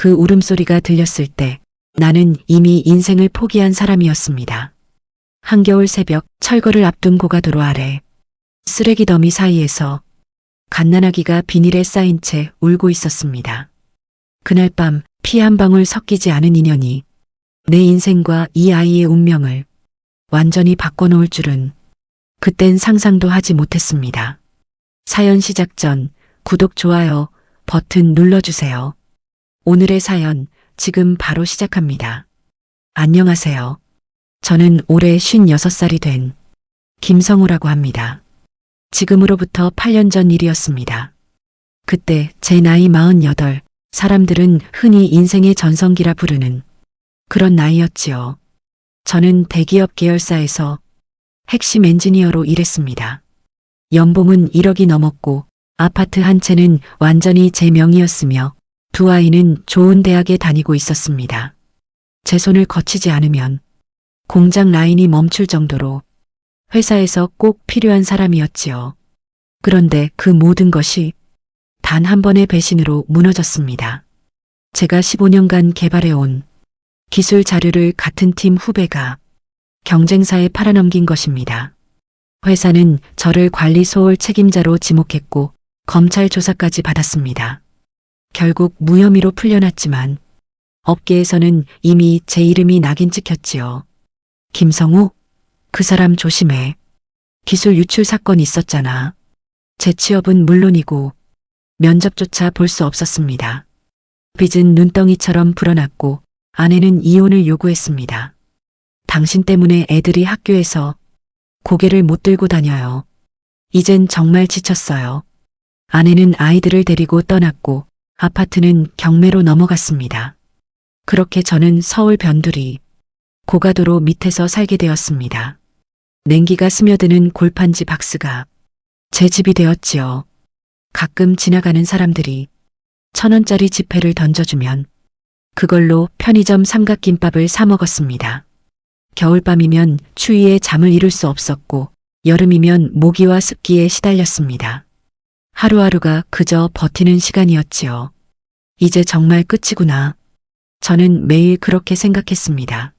그 울음소리가 들렸을 때 나는 이미 인생을 포기한 사람이었습니다. 한겨울 새벽 철거를 앞둔 고가도로 아래 쓰레기 더미 사이에서 갓난아기가 비닐에 쌓인 채 울고 있었습니다. 그날 밤 피 한 방울 섞이지 않은 인연이 내 인생과 이 아이의 운명을 완전히 바꿔놓을 줄은 그땐 상상도 하지 못했습니다. 사연 시작 전 구독, 좋아요 버튼 눌러주세요. 오늘의 사연 지금 바로 시작합니다. 안녕하세요. 저는 올해 56살이 된 김성우라고 합니다. 지금으로부터 8년 전 일이었습니다. 그때 제 나이 48, 사람들은 흔히 인생의 전성기라 부르는 그런 나이였지요. 저는 대기업 계열사에서 핵심 엔지니어로 일했습니다. 연봉은 1억이 넘었고 아파트 한 채는 완전히 제 명의였으며 두 아이는 좋은 대학에 다니고 있었습니다. 제 손을 거치지 않으면 공장 라인이 멈출 정도로 회사에서 꼭 필요한 사람이었지요. 그런데 그 모든 것이 단 한 번의 배신으로 무너졌습니다. 제가 15년간 개발해온 기술 자료를 같은 팀 후배가 경쟁사에 팔아넘긴 것입니다. 회사는 저를 관리 소홀 책임자로 지목했고 검찰 조사까지 받았습니다. 결국 무혐의로 풀려났지만 업계에서는 이미 제 이름이 낙인 찍혔지요. 김성우? 그 사람 조심해. 기술 유출 사건 있었잖아. 제 취업은 물론이고 면접조차 볼 수 없었습니다. 빚은 눈덩이처럼 불어났고 아내는 이혼을 요구했습니다. 당신 때문에 애들이 학교에서 고개를 못 들고 다녀요. 이젠 정말 지쳤어요. 아내는 아이들을 데리고 떠났고 아파트는 경매로 넘어갔습니다. 그렇게 저는 서울 변두리 고가도로 밑에서 살게 되었습니다. 냉기가 스며드는 골판지 박스가 제 집이 되었지요. 가끔 지나가는 사람들이 1,000원짜리 지폐를 던져주면 그걸로 편의점 삼각김밥을 사 먹었습니다. 겨울밤이면 추위에 잠을 이룰 수 없었고 여름이면 모기와 습기에 시달렸습니다. 하루하루가 그저 버티는 시간이었지요. 이제 정말 끝이구나. 저는 매일 그렇게 생각했습니다.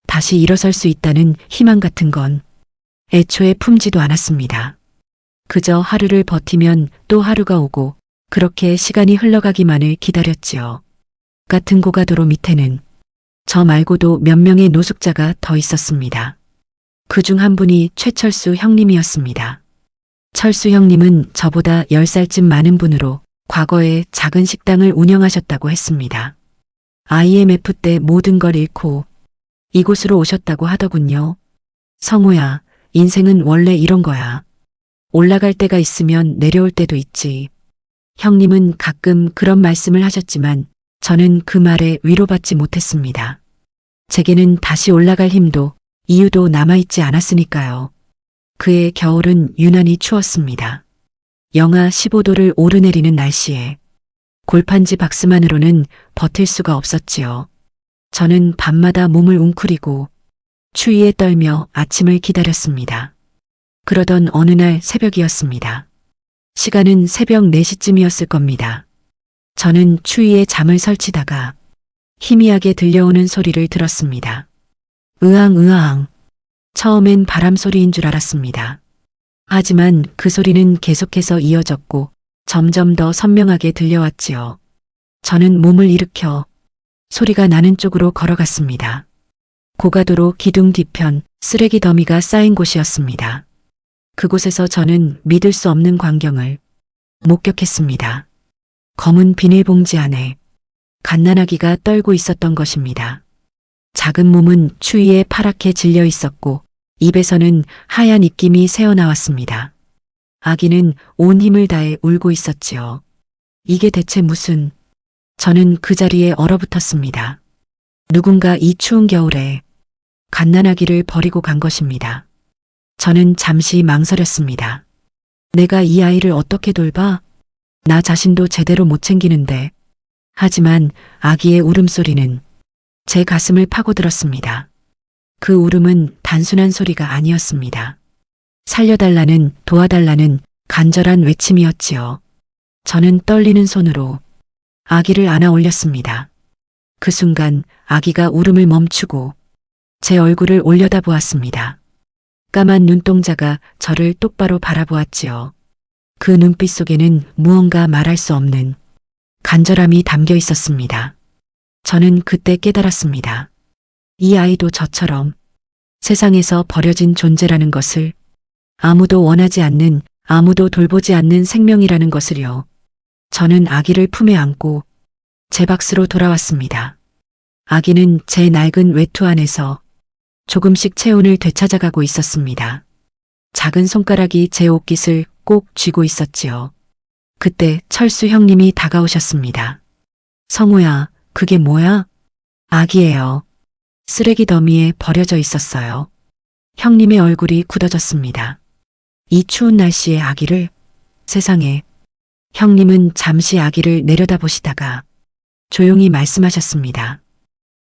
다시 일어설 수 있다는 희망 같은 건 애초에 품지도 않았습니다. 그저 하루를 버티면 또 하루가 오고 그렇게 시간이 흘러가기만을 기다렸지요. 같은 고가도로 밑에는 저 말고도 몇 명의 노숙자가 더 있었습니다. 그중 한 분이 최철수 형님이었습니다. 철수 형님은 저보다 10살쯤 많은 분으로 과거에 작은 식당을 운영하셨다고 했습니다. IMF 때 모든 걸 잃고 이곳으로 오셨다고 하더군요. 성우야, 인생은 원래 이런 거야. 올라갈 때가 있으면 내려올 때도 있지. 형님은 가끔 그런 말씀을 하셨지만 저는 그 말에 위로받지 못했습니다. 제게는 다시 올라갈 힘도 이유도 남아있지 않았으니까요. 그해 겨울은 유난히 추웠습니다. 영하 15도를 오르내리는 날씨에 골판지 박스만으로는 버틸 수가 없었지요. 저는 밤마다 몸을 웅크리고 추위에 떨며 아침을 기다렸습니다. 그러던 어느 날 새벽이었습니다. 시간은 새벽 4시쯤이었을 겁니다. 저는 추위에 잠을 설치다가 희미하게 들려오는 소리를 들었습니다. 으앙. 처음엔 바람 소리인 줄 알았습니다. 하지만 그 소리는 계속해서 이어졌고 점점 더 선명하게 들려왔지요. 저는 몸을 일으켜 소리가 나는 쪽으로 걸어갔습니다. 고가도로 기둥 뒤편 쓰레기 더미가 쌓인 곳이었습니다. 그곳에서 저는 믿을 수 없는 광경을 목격했습니다. 검은 비닐봉지 안에 갓난아기가 떨고 있었던 것입니다. 작은 몸은 추위에 파랗게 질려 있었고 입에서는 하얀 입김이 새어나왔습니다. 아기는 온 힘을 다해 울고 있었지요. 이게 대체 무슨... 저는 그 자리에 얼어붙었습니다. 누군가 이 추운 겨울에 갓난아기를 버리고 간 것입니다. 저는 잠시 망설였습니다. 내가 이 아이를 어떻게 돌봐? 나 자신도 제대로 못 챙기는데. 하지만 아기의 울음소리는 제 가슴을 파고들었습니다. 그 울음은 단순한 소리가 아니었습니다. 살려달라는, 도와달라는 간절한 외침이었지요. 저는 떨리는 손으로 아기를 안아 올렸습니다. 그 순간 아기가 울음을 멈추고 제 얼굴을 올려다보았습니다. 까만 눈동자가 저를 똑바로 바라보았지요. 그 눈빛 속에는 무언가 말할 수 없는 간절함이 담겨 있었습니다. 저는 그때 깨달았습니다. 이 아이도 저처럼 세상에서 버려진 존재라는 것을, 아무도 원하지 않는, 아무도 돌보지 않는 생명이라는 것을요. 저는 아기를 품에 안고 제 볏으로 돌아왔습니다. 아기는 제 낡은 외투 안에서 조금씩 체온을 되찾아가고 있었습니다. 작은 손가락이 제 옷깃을 꼭 쥐고 있었지요. 그때 철수 형님이 다가오셨습니다. 성우야, 그게 뭐야? 아기예요. 쓰레기 더미에 버려져 있었어요. 형님의 얼굴이 굳어졌습니다. 이 추운 날씨에 아기를? 세상에. 형님은 잠시 아기를 내려다보시다가 조용히 말씀하셨습니다.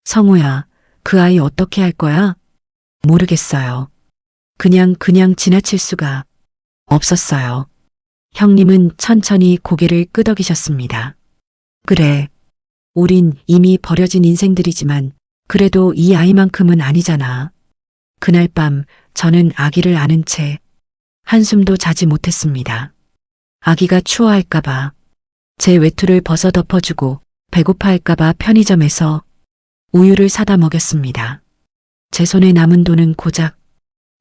성우야, 그 아이 어떻게 할 거야? 모르겠어요. 그냥 지나칠 수가 없었어요. 형님은 천천히 고개를 끄덕이셨습니다. 그래. 우린 이미 버려진 인생들이지만 그래도 이 아이만큼은 아니잖아. 그날 밤 저는 아기를 안은 채 한숨도 자지 못했습니다. 아기가 추워할까봐 제 외투를 벗어 덮어주고 배고파할까봐 편의점에서 우유를 사다 먹였습니다. 제 손에 남은 돈은 고작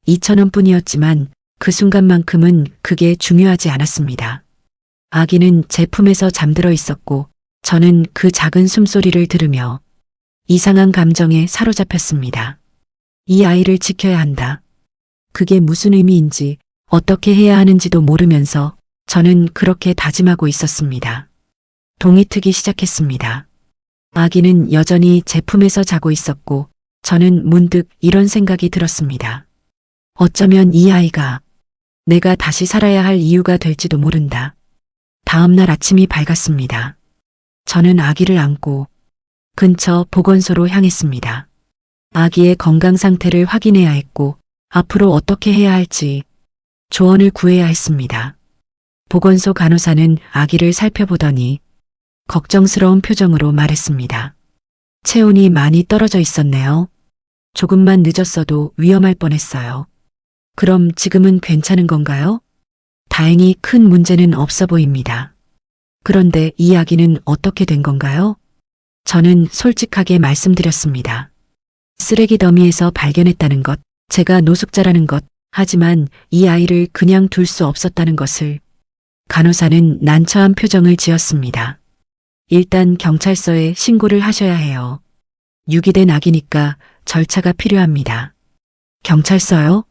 2,000원 뿐이었지만 그 순간만큼은 그게 중요하지 않았습니다. 아기는 제 품에서 잠들어 있었고 저는 그 작은 숨소리를 들으며 이상한 감정에 사로잡혔습니다. 이 아이를 지켜야 한다. 그게 무슨 의미인지 어떻게 해야 하는지도 모르면서 저는 그렇게 다짐하고 있었습니다. 동이 트기 시작했습니다. 아기는 여전히 제 품에서 자고 있었고 저는 문득 이런 생각이 들었습니다. 어쩌면 이 아이가 내가 다시 살아야 할 이유가 될지도 모른다. 다음 날 아침이 밝았습니다. 저는 아기를 안고 근처 보건소로 향했습니다. 아기의 건강 상태를 확인해야 했고 앞으로 어떻게 해야 할지 조언을 구해야 했습니다. 보건소 간호사는 아기를 살펴보더니 걱정스러운 표정으로 말했습니다. 체온이 많이 떨어져 있었네요. 조금만 늦었어도 위험할 뻔했어요. 그럼 지금은 괜찮은 건가요? 다행히 큰 문제는 없어 보입니다. 그런데 이 아기는 어떻게 된 건가요? 저는 솔직하게 말씀드렸습니다. 쓰레기 더미에서 발견했다는 것, 제가 노숙자라는 것, 하지만 이 아이를 그냥 둘 수 없었다는 것을. 간호사는 난처한 표정을 지었습니다. 일단 경찰서에 신고를 하셔야 해요. 유기된 아기니까 절차가 필요합니다. 경찰서요?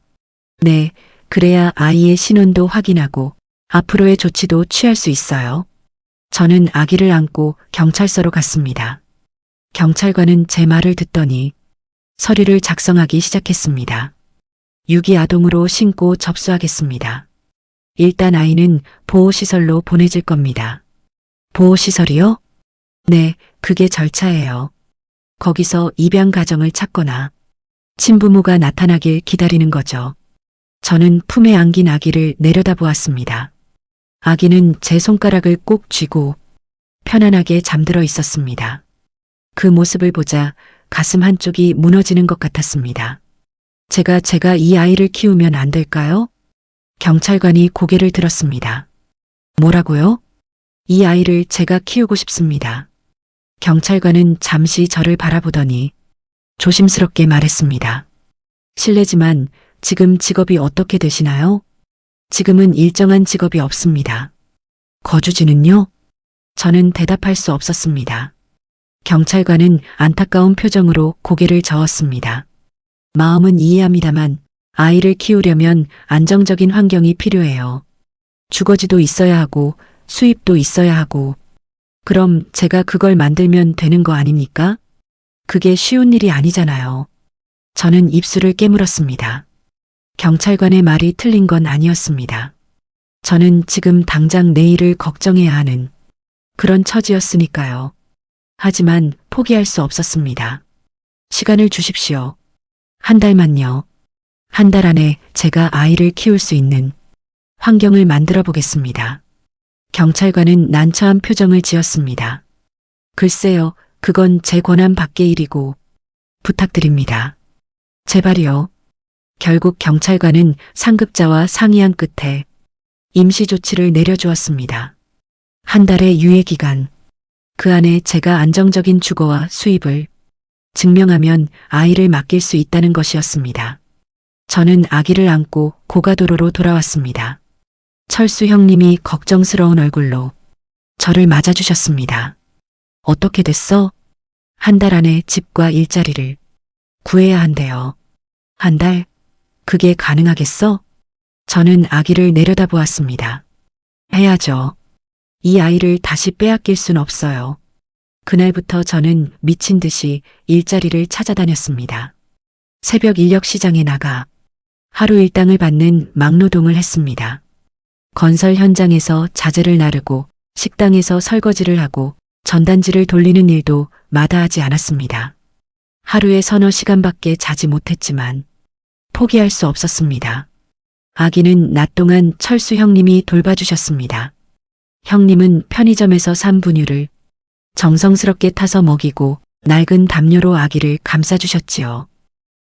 네, 그래야 아이의 신원도 확인하고 앞으로의 조치도 취할 수 있어요. 저는 아기를 안고 경찰서로 갔습니다. 경찰관은 제 말을 듣더니 서류를 작성하기 시작했습니다. 유기아동으로 신고 접수하겠습니다. 일단 아이는 보호시설로 보내질 겁니다. 보호시설이요? 네, 그게 절차예요. 거기서 입양 가정을 찾거나 친부모가 나타나길 기다리는 거죠. 저는 품에 안긴 아기를 내려다보았습니다. 아기는 제 손가락을 꼭 쥐고 편안하게 잠들어 있었습니다. 그 모습을 보자 가슴 한쪽이 무너지는 것 같았습니다. 제가 이 아이를 키우면 안 될까요? 경찰관이 고개를 들었습니다. 뭐라고요? 이 아이를 제가 키우고 싶습니다. 경찰관은 잠시 저를 바라보더니 조심스럽게 말했습니다. 실례지만 지금 직업이 어떻게 되시나요? 지금은 일정한 직업이 없습니다. 거주지는요? 저는 대답할 수 없었습니다. 경찰관은 안타까운 표정으로 고개를 저었습니다. 마음은 이해합니다만 아이를 키우려면 안정적인 환경이 필요해요. 주거지도 있어야 하고 수입도 있어야 하고. 그럼 제가 그걸 만들면 되는 거 아닙니까? 그게 쉬운 일이 아니잖아요. 저는 입술을 깨물었습니다. 경찰관의 말이 틀린 건 아니었습니다. 저는 지금 당장 내일을 걱정해야 하는 그런 처지였으니까요. 하지만 포기할 수 없었습니다. 시간을 주십시오. 한 달만요. 한 달 안에 제가 아이를 키울 수 있는 환경을 만들어 보겠습니다. 경찰관은 난처한 표정을 지었습니다. 글쎄요, 그건 제 권한 밖의 일이고 부탁드립니다. 제발이요. 결국 경찰관은 상급자와 상의한 끝에 임시 조치를 내려주었습니다. 한 달의 유예 기간. 그 안에 제가 안정적인 주거와 수입을 증명하면 아이를 맡길 수 있다는 것이었습니다. 저는 아기를 안고 고가도로로 돌아왔습니다. 철수 형님이 걱정스러운 얼굴로 저를 맞아주셨습니다. 어떻게 됐어? 한 달 안에 집과 일자리를 구해야 한대요. 한 달? 그게 가능하겠어? 저는 아기를 내려다보았습니다. 해야죠. 이 아이를 다시 빼앗길 순 없어요. 그날부터 저는 미친 듯이 일자리를 찾아다녔습니다. 새벽 인력시장에 나가 하루 일당을 받는 막노동을 했습니다. 건설 현장에서 자재를 나르고 식당에서 설거지를 하고 전단지를 돌리는 일도 마다하지 않았습니다. 하루에 서너 시간밖에 자지 못했지만 포기할 수 없었습니다. 아기는 낮 동안 철수 형님이 돌봐주셨습니다. 형님은 편의점에서 산 분유를 정성스럽게 타서 먹이고 낡은 담요로 아기를 감싸주셨지요.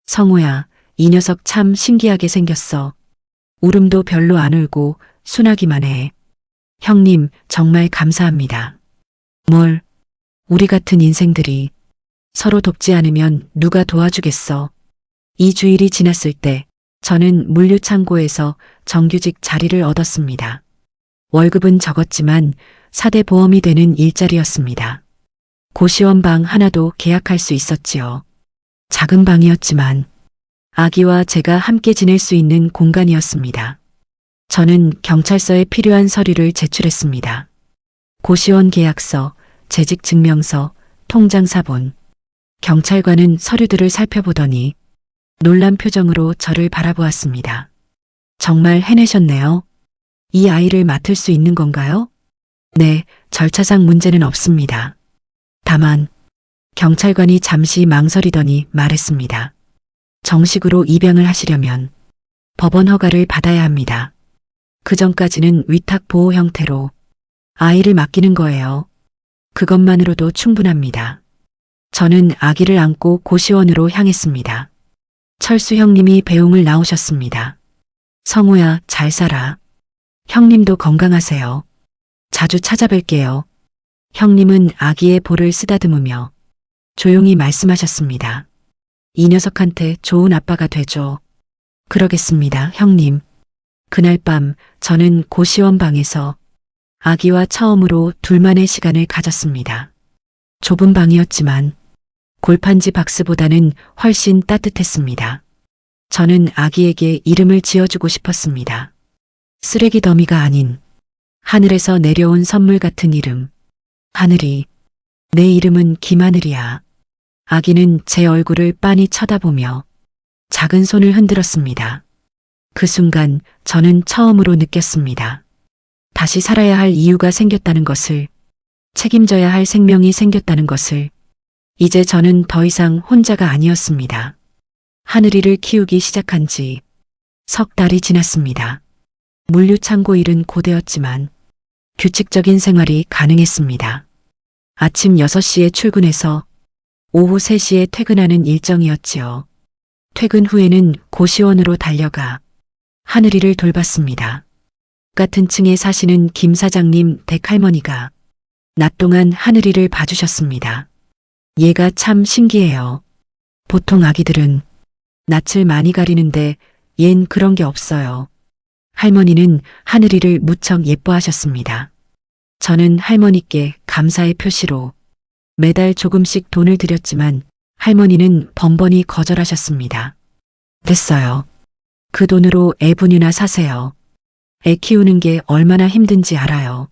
성우야, 이 녀석 참 신기하게 생겼어. 울음도 별로 안 울고 순하기만 해. 형님, 정말 감사합니다. 뭘, 우리 같은 인생들이 서로 돕지 않으면 누가 도와주겠어. 이 주일이 지났을 때 저는 물류창고에서 정규직 자리를 얻었습니다. 월급은 적었지만 4대 보험이 되는 일자리였습니다. 고시원 방 하나도 계약할 수 있었지요. 작은 방이었지만 아기와 제가 함께 지낼 수 있는 공간이었습니다. 저는 경찰서에 필요한 서류를 제출했습니다. 고시원 계약서, 재직 증명서, 통장 사본. 경찰관은 서류들을 살펴보더니 놀란 표정으로 저를 바라보았습니다. 정말 해내셨네요. 이 아이를 맡을 수 있는 건가요? 네, 절차상 문제는 없습니다. 다만 경찰관이 잠시 망설이더니 말했습니다. 정식으로 입양을 하시려면 법원 허가를 받아야 합니다. 그 전까지는 위탁 보호 형태로 아이를 맡기는 거예요. 그것만으로도 충분합니다. 저는 아기를 안고 고시원으로 향했습니다. 철수 형님이 배웅을 나오셨습니다. 성우야, 잘 살아. 형님도 건강하세요. 자주 찾아뵐게요. 형님은 아기의 볼을 쓰다듬으며 조용히 말씀하셨습니다. 이 녀석한테 좋은 아빠가 되죠. 그러겠습니다, 형님. 그날 밤 저는 고시원 방에서 아기와 처음으로 둘만의 시간을 가졌습니다. 좁은 방이었지만 골판지 박스보다는 훨씬 따뜻했습니다. 저는 아기에게 이름을 지어주고 싶었습니다. 쓰레기 더미가 아닌 하늘에서 내려온 선물 같은 이름. 하늘이, 내 이름은 김하늘이야. 아기는 제 얼굴을 빤히 쳐다보며 작은 손을 흔들었습니다. 그 순간 저는 처음으로 느꼈습니다. 다시 살아야 할 이유가 생겼다는 것을, 책임져야 할 생명이 생겼다는 것을. 이제 저는 더 이상 혼자가 아니었습니다. 하늘이를 키우기 시작한 지 석 달이 지났습니다. 물류창고 일은 고되었지만 규칙적인 생활이 가능했습니다. 아침 6시에 출근해서 오후 3시에 퇴근하는 일정이었지요. 퇴근 후에는 고시원으로 달려가 하늘이를 돌봤습니다. 같은 층에 사시는 김 사장님 댁 할머니가 낮 동안 하늘이를 봐주셨습니다. 얘가 참 신기해요. 보통 아기들은 낯을 많이 가리는데 얜 그런 게 없어요. 할머니는 하늘이를 무척 예뻐하셨습니다. 저는 할머니께 감사의 표시로 매달 조금씩 돈을 드렸지만 할머니는 번번이 거절하셨습니다. 됐어요. 그 돈으로 애 분유나 사세요. 애 키우는 게 얼마나 힘든지 알아요.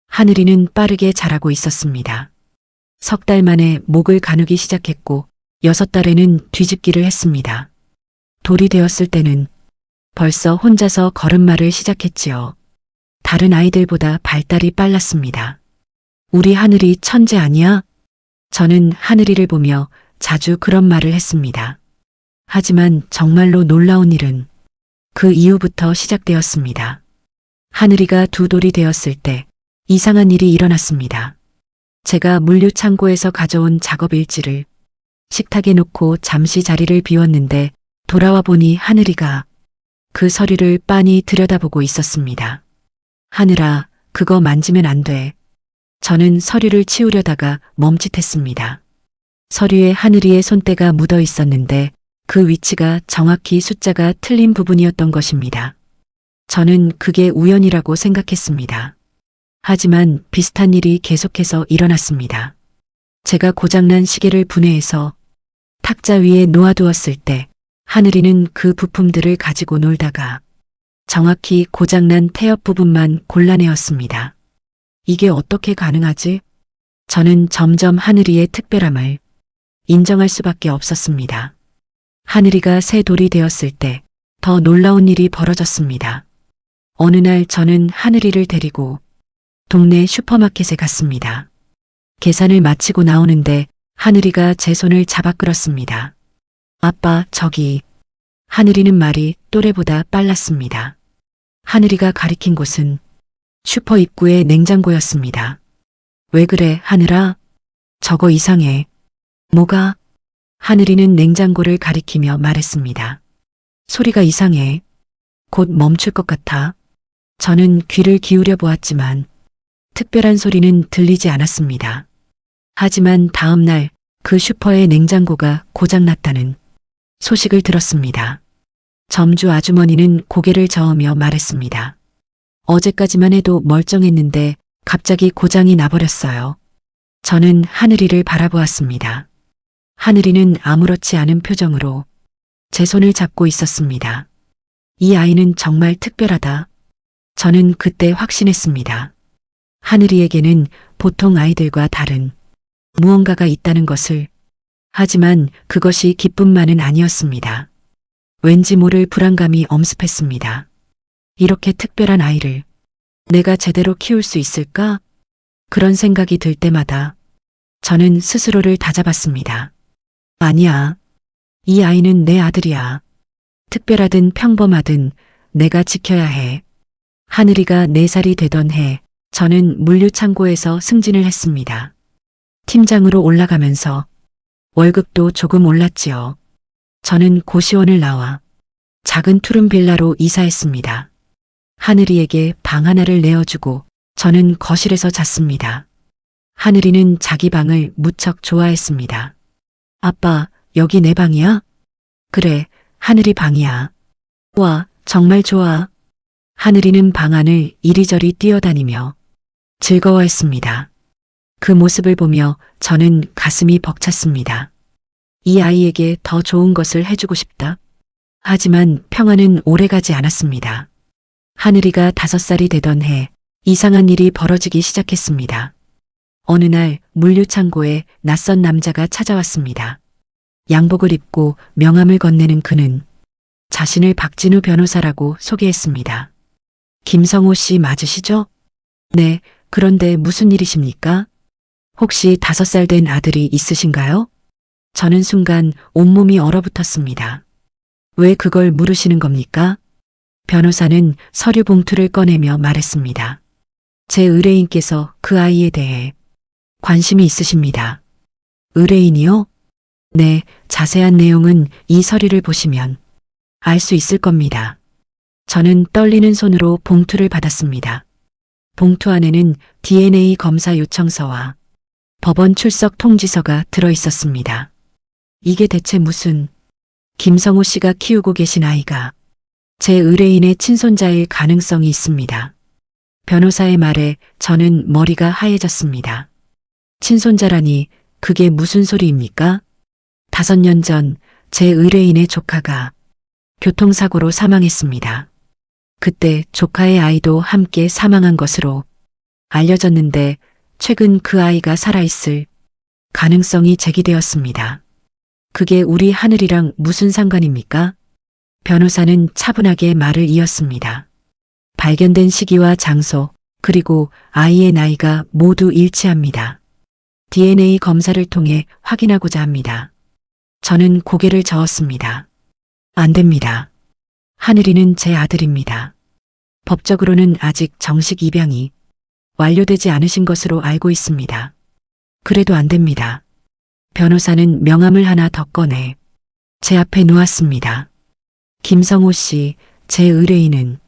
하늘이는 빠르게 자라고 있었습니다. 석 달 만에 목을 가누기 시작했고 6달에는 뒤집기를 했습니다. 돌이 되었을 때는 벌써 혼자서 걸음마를 시작했지요. 다른 아이들보다 발달이 빨랐습니다. 우리 하늘이 천재 아니야? 저는 하늘이를 보며 자주 그런 말을 했습니다. 하지만 정말로 놀라운 일은 그 이후부터 시작되었습니다. 하늘이가 두 돌이 되었을 때 이상한 일이 일어났습니다. 제가 물류창고에서 가져온 작업 일지를 식탁에 놓고 잠시 자리를 비웠는데 돌아와 보니 하늘이가 그 서류를 빤히 들여다보고 있었습니다. 하늘아, 그거 만지면 안 돼. 저는 서류를 치우려다가 멈칫했습니다. 서류에 하늘이의 손때가 묻어 있었는데 그 위치가 정확히 숫자가 틀린 부분이었던 것입니다. 저는 그게 우연이라고 생각했습니다. 하지만 비슷한 일이 계속해서 일어났습니다. 제가 고장난 시계를 분해해서 탁자 위에 놓아두었을 때 하늘이는 그 부품들을 가지고 놀다가 정확히 고장난 태엽 부분만 골라내었습니다. 이게 어떻게 가능하지? 저는 점점 하늘이의 특별함을 인정할 수밖에 없었습니다. 하늘이가 새 돌이 되었을 때 더 놀라운 일이 벌어졌습니다. 어느 날 저는 하늘이를 데리고 동네 슈퍼마켓에 갔습니다. 계산을 마치고 나오는데 하늘이가 제 손을 잡아 끌었습니다. 아빠, 저기. 하늘이는 말이 또래보다 빨랐습니다. 하늘이가 가리킨 곳은 슈퍼 입구의 냉장고였습니다. 왜 그래, 하늘아? 저거 이상해. 뭐가? 하늘이는 냉장고를 가리키며 말했습니다. 소리가 이상해. 곧 멈출 것 같아. 저는 귀를 기울여 보았지만 특별한 소리는 들리지 않았습니다. 하지만 다음 날 그 슈퍼의 냉장고가 고장났다는 소식을 들었습니다. 점주 아주머니는 고개를 저으며 말했습니다. 어제까지만 해도 멀쩡했는데 갑자기 고장이 나버렸어요. 저는 하늘이를 바라보았습니다. 하늘이는 아무렇지 않은 표정으로 제 손을 잡고 있었습니다. 이 아이는 정말 특별하다. 저는 그때 확신했습니다. 하늘이에게는 보통 아이들과 다른 무언가가 있다는 것을. 하지만 그것이 기쁨만은 아니었습니다. 왠지 모를 불안감이 엄습했습니다. 이렇게 특별한 아이를 내가 제대로 키울 수 있을까? 그런 생각이 들 때마다 저는 스스로를 다잡았습니다. 아니야. 이 아이는 내 아들이야. 특별하든 평범하든 내가 지켜야 해. 하늘이가 4살이 되던 해 저는 물류창고에서 승진을 했습니다. 팀장으로 올라가면서 월급도 조금 올랐지요. 저는 고시원을 나와 작은 투룸 빌라로 이사했습니다. 하늘이에게 방 하나를 내어주고 저는 거실에서 잤습니다. 하늘이는 자기 방을 무척 좋아했습니다. 아빠, 여기 내 방이야? 그래, 하늘이 방이야. 와, 정말 좋아. 하늘이는 방 안을 이리저리 뛰어다니며 즐거워했습니다. 그 모습을 보며 저는 가슴이 벅찼습니다. 이 아이에게 더 좋은 것을 해주고 싶다. 하지만 평화는 오래가지 않았습니다. 하늘이가 5살이 되던 해 이상한 일이 벌어지기 시작했습니다. 어느 날 물류창고에 낯선 남자가 찾아왔습니다. 양복을 입고 명함을 건네는 그는 자신을 박진우 변호사라고 소개했습니다. 김성호 씨 맞으시죠? 네, 그런데 무슨 일이십니까? 혹시 5살 된 아들이 있으신가요? 저는 순간 온몸이 얼어붙었습니다. 왜 그걸 물으시는 겁니까? 변호사는 서류 봉투를 꺼내며 말했습니다. 제 의뢰인께서 그 아이에 대해 관심이 있으십니다. 의뢰인이요? 네, 자세한 내용은 이 서류를 보시면 알 수 있을 겁니다. 저는 떨리는 손으로 봉투를 받았습니다. 봉투 안에는 DNA 검사 요청서와 법원 출석 통지서가 들어 있었습니다. 이게 대체 무슨... 김성호 씨가 키우고 계신 아이가 제 의뢰인의 친손자일 가능성이 있습니다. 변호사의 말에 저는 머리가 하얘졌습니다. 친손자라니 그게 무슨 소리입니까? 5년 전 제 의뢰인의 조카가 교통사고로 사망했습니다. 그때 조카의 아이도 함께 사망한 것으로 알려졌는데 최근 그 아이가 살아있을 가능성이 제기되었습니다. 그게 우리 하늘이랑 무슨 상관입니까? 변호사는 차분하게 말을 이었습니다. 발견된 시기와 장소, 그리고 아이의 나이가 모두 일치합니다. DNA 검사를 통해 확인하고자 합니다. 저는 고개를 저었습니다. 안 됩니다. 하늘이는 제 아들입니다. 법적으로는 아직 정식 입양이 완료되지 않으신 것으로 알고 있습니다. 그래도 안 됩니다. 변호사는 명함을 하나 더 꺼내 제 앞에 놓았습니다. 김성호 씨, 제 의뢰인은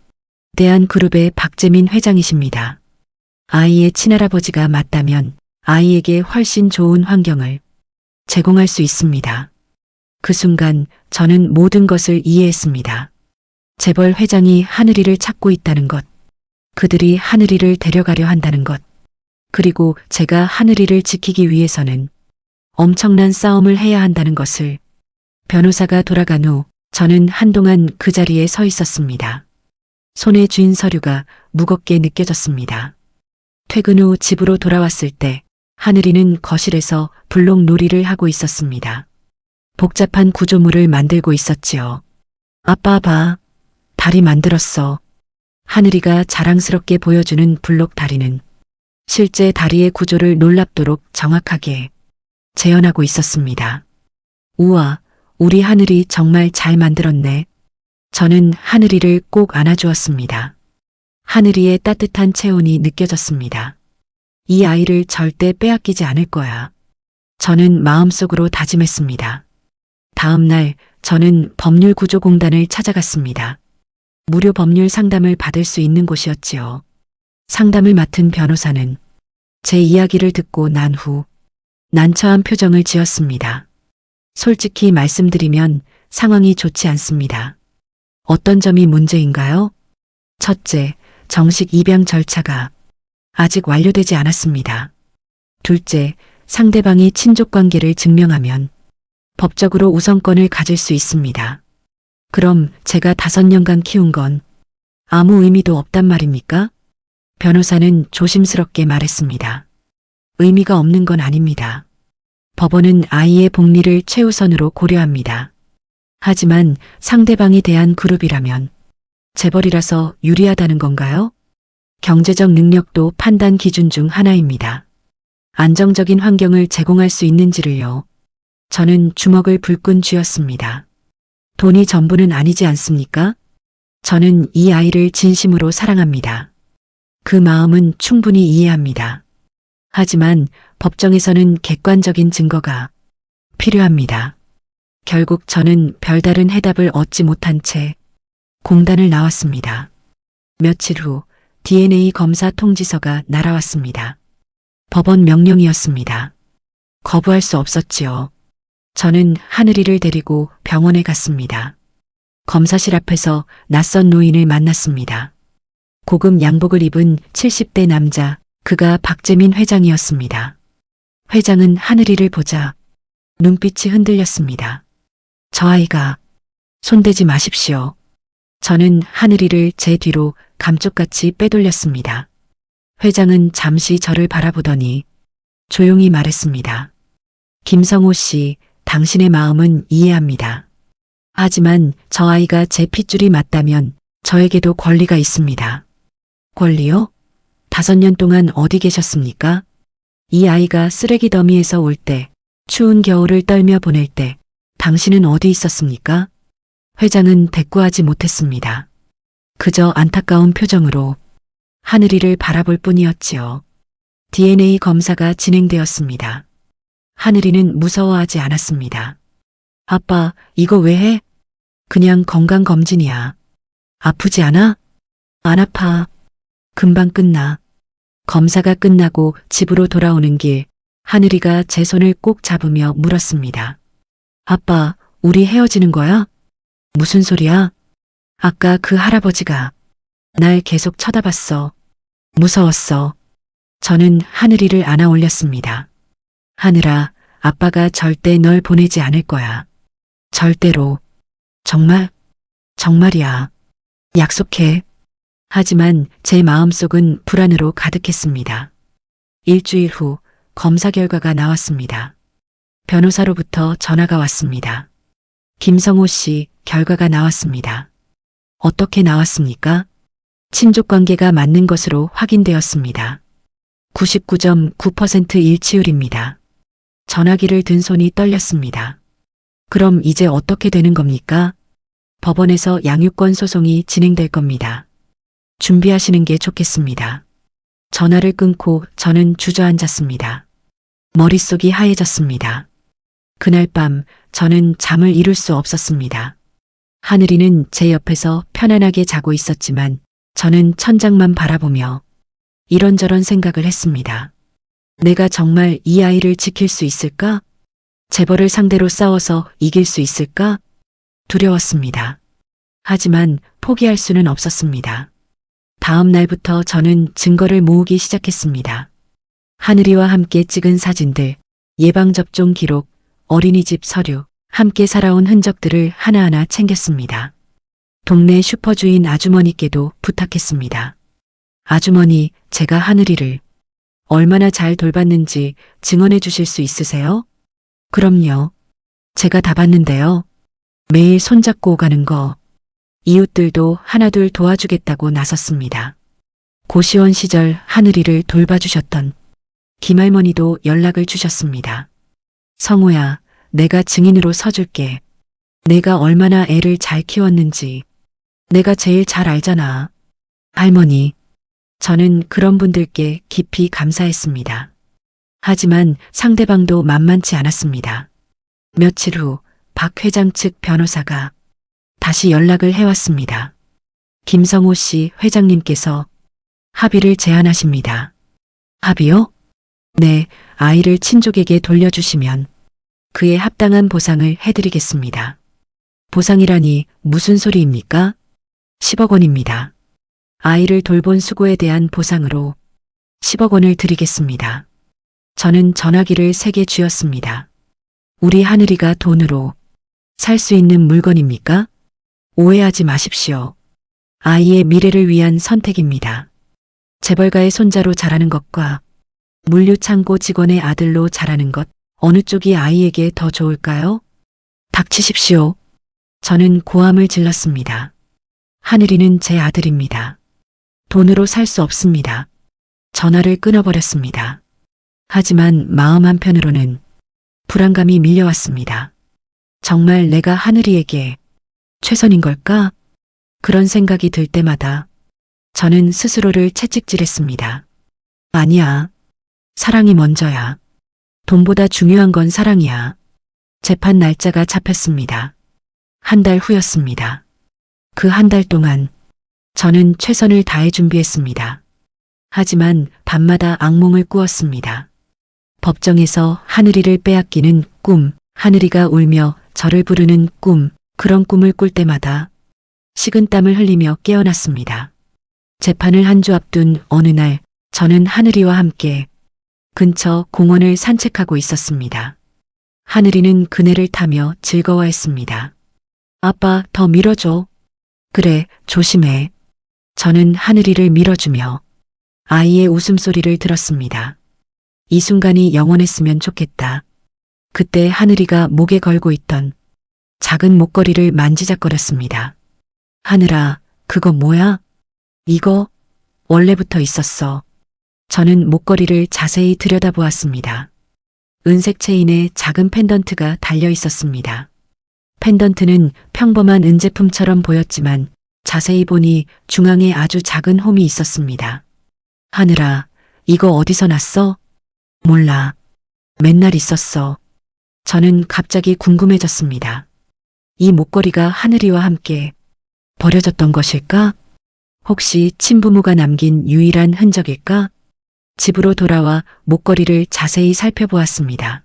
대한그룹의 박재민 회장이십니다. 아이의 친할아버지가 맞다면 아이에게 훨씬 좋은 환경을 제공할 수 있습니다. 그 순간 저는 모든 것을 이해했습니다. 재벌 회장이 하늘이를 찾고 있다는 것, 그들이 하늘이를 데려가려 한다는 것, 그리고 제가 하늘이를 지키기 위해서는 엄청난 싸움을 해야 한다는 것을. 변호사가 돌아간 후 저는 한동안 그 자리에 서 있었습니다. 손에 쥔 서류가 무겁게 느껴졌습니다. 퇴근 후 집으로 돌아왔을 때 하늘이는 거실에서 블록 놀이를 하고 있었습니다. 복잡한 구조물을 만들고 있었지요. 아빠 봐. 다리 만들었어. 하늘이가 자랑스럽게 보여주는 블록 다리는 실제 다리의 구조를 놀랍도록 정확하게 재현하고 있었습니다. 우와, 우리 하늘이 정말 잘 만들었네. 저는 하늘이를 꼭 안아주었습니다. 하늘이의 따뜻한 체온이 느껴졌습니다. 이 아이를 절대 빼앗기지 않을 거야. 저는 마음속으로 다짐했습니다. 다음 날 저는 법률구조공단을 찾아갔습니다. 무료 법률 상담을 받을 수 있는 곳이었지요. 상담을 맡은 변호사는 제 이야기를 듣고 난 후 난처한 표정을 지었습니다. 솔직히 말씀드리면 상황이 좋지 않습니다. 어떤 점이 문제인가요? 첫째, 정식 입양 절차가 아직 완료되지 않았습니다. 둘째, 상대방이 친족 관계를 증명하면 법적으로 우선권을 가질 수 있습니다. 그럼 제가 5년간 키운 건 아무 의미도 없단 말입니까? 변호사는 조심스럽게 말했습니다. 의미가 없는 건 아닙니다. 법원은 아이의 복리를 최우선으로 고려합니다. 하지만 상대방이 대한그룹이라면 재벌이라서 유리하다는 건가요? 경제적 능력도 판단 기준 중 하나입니다. 안정적인 환경을 제공할 수 있는지를요. 저는 주먹을 불끈 쥐었습니다. 돈이 전부는 아니지 않습니까? 저는 이 아이를 진심으로 사랑합니다. 그 마음은 충분히 이해합니다. 하지만 법정에서는 객관적인 증거가 필요합니다. 결국 저는 별다른 해답을 얻지 못한 채 공단을 나왔습니다. 며칠 후 DNA 검사 통지서가 날아왔습니다. 법원 명령이었습니다. 거부할 수 없었지요. 저는 하늘이를 데리고 병원에 갔습니다. 검사실 앞에서 낯선 노인을 만났습니다. 고급 양복을 입은 70대 남자, 그가 박재민 회장이었습니다. 회장은 하늘이를 보자 눈빛이 흔들렸습니다. 저 아이가 손대지 마십시오. 저는 하늘이를 제 뒤로 감쪽같이 빼돌렸습니다. 회장은 잠시 저를 바라보더니 조용히 말했습니다. 김성호 씨, 당신의 마음은 이해합니다. 하지만 저 아이가 제 핏줄이 맞다면 저에게도 권리가 있습니다. 권리요? 5년 동안 어디 계셨습니까? 이 아이가 쓰레기 더미에서 올 때, 추운 겨울을 떨며 보낼 때 당신은 어디 있었습니까? 회장은 대꾸하지 못했습니다. 그저 안타까운 표정으로 하늘이를 바라볼 뿐이었지요. DNA 검사가 진행되었습니다. 하늘이는 무서워하지 않았습니다. 아빠, 이거 왜 해? 그냥 건강검진이야. 아프지 않아? 안 아파. 금방 끝나. 검사가 끝나고 집으로 돌아오는 길, 하늘이가 제 손을 꼭 잡으며 물었습니다. 아빠, 우리 헤어지는 거야? 무슨 소리야? 아까 그 할아버지가 날 계속 쳐다봤어. 무서웠어. 저는 하늘이를 안아 올렸습니다. 하늘아, 아빠가 절대 널 보내지 않을 거야. 절대로. 정말? 정말이야. 약속해. 하지만 제 마음속은 불안으로 가득했습니다. 일주일 후 검사 결과가 나왔습니다. 변호사로부터 전화가 왔습니다. 김성호 씨, 결과가 나왔습니다. 어떻게 나왔습니까? 친족 관계가 맞는 것으로 확인되었습니다. 99.9% 일치율입니다. 전화기를 든 손이 떨렸습니다. 그럼 이제 어떻게 되는 겁니까? 법원에서 양육권 소송이 진행될 겁니다. 준비하시는 게 좋겠습니다. 전화를 끊고 저는 주저앉았습니다. 머릿속이 하얘졌습니다. 그날 밤 저는 잠을 이룰 수 없었습니다. 하늘이는 제 옆에서 편안하게 자고 있었지만 저는 천장만 바라보며 이런저런 생각을 했습니다. 내가 정말 이 아이를 지킬 수 있을까? 재벌을 상대로 싸워서 이길 수 있을까? 두려웠습니다. 하지만 포기할 수는 없었습니다. 다음 날부터 저는 증거를 모으기 시작했습니다. 하늘이와 함께 찍은 사진들, 예방접종 기록, 어린이집 서류, 함께 살아온 흔적들을 하나하나 챙겼습니다. 동네 슈퍼주인 아주머니께도 부탁했습니다. 아주머니, 제가 하늘이를 얼마나 잘 돌봤는지 증언해 주실 수 있으세요? 그럼요. 제가 다 봤는데요. 매일 손잡고 가는 거. 이웃들도 하나둘 도와주겠다고 나섰습니다. 고시원 시절 하늘이를 돌봐주셨던 김할머니도 연락을 주셨습니다. 성우야, 내가 증인으로 서줄게. 내가 얼마나 애를 잘 키웠는지 내가 제일 잘 알잖아. 할머니, 저는 그런 분들께 깊이 감사했습니다. 하지만 상대방도 만만치 않았습니다. 며칠 후 박 회장 측 변호사가 다시 연락을 해왔습니다. 김성호 씨 회장님께서 합의를 제안하십니다. 합의요? 네, 아이를 친족에게 돌려주시면 그에 합당한 보상을 해드리겠습니다. 보상이라니 무슨 소리입니까? 10억 원입니다. 아이를 돌본 수고에 대한 보상으로 10억 원을 드리겠습니다. 저는 전화기를 3개 쥐었습니다. 우리 하늘이가 돈으로 살 수 있는 물건입니까? 오해하지 마십시오. 아이의 미래를 위한 선택입니다. 재벌가의 손자로 자라는 것과 물류창고 직원의 아들로 자라는 것, 어느 쪽이 아이에게 더 좋을까요? 닥치십시오. 저는 고함을 질렀습니다. 하늘이는 제 아들입니다. 돈으로 살 수 없습니다. 전화를 끊어버렸습니다. 하지만 마음 한편으로는 불안감이 밀려왔습니다. 정말 내가 하늘이에게 최선인 걸까? 그런 생각이 들 때마다 저는 스스로를 채찍질했습니다. 아니야. 사랑이 먼저야. 돈보다 중요한 건 사랑이야. 재판 날짜가 잡혔습니다. 1달 후였습니다. 그 1달 동안 저는 최선을 다해 준비했습니다. 하지만 밤마다 악몽을 꾸었습니다. 법정에서 하늘이를 빼앗기는 꿈, 하늘이가 울며 저를 부르는 꿈, 그런 꿈을 꿀 때마다 식은땀을 흘리며 깨어났습니다. 재판을 한 주 앞둔 어느 날 저는 하늘이와 함께 근처 공원을 산책하고 있었습니다. 하늘이는 그네를 타며 즐거워했습니다. 아빠, 더 밀어줘. 그래, 조심해. 저는 하늘이를 밀어주며 아이의 웃음소리를 들었습니다. 이 순간이 영원했으면 좋겠다. 그때 하늘이가 목에 걸고 있던 작은 목걸이를 만지작거렸습니다. 하늘아, 그거 뭐야? 이거 원래부터 있었어. 저는 목걸이를 자세히 들여다보았습니다. 은색 체인에 작은 펜던트가 달려 있었습니다. 펜던트는 평범한 은제품처럼 보였지만 자세히 보니 중앙에 아주 작은 홈이 있었습니다. 하늘아, 이거 어디서 났어? 몰라. 맨날 있었어. 저는 갑자기 궁금해졌습니다. 이 목걸이가 하늘이와 함께 버려졌던 것일까? 혹시 친부모가 남긴 유일한 흔적일까? 집으로 돌아와 목걸이를 자세히 살펴보았습니다.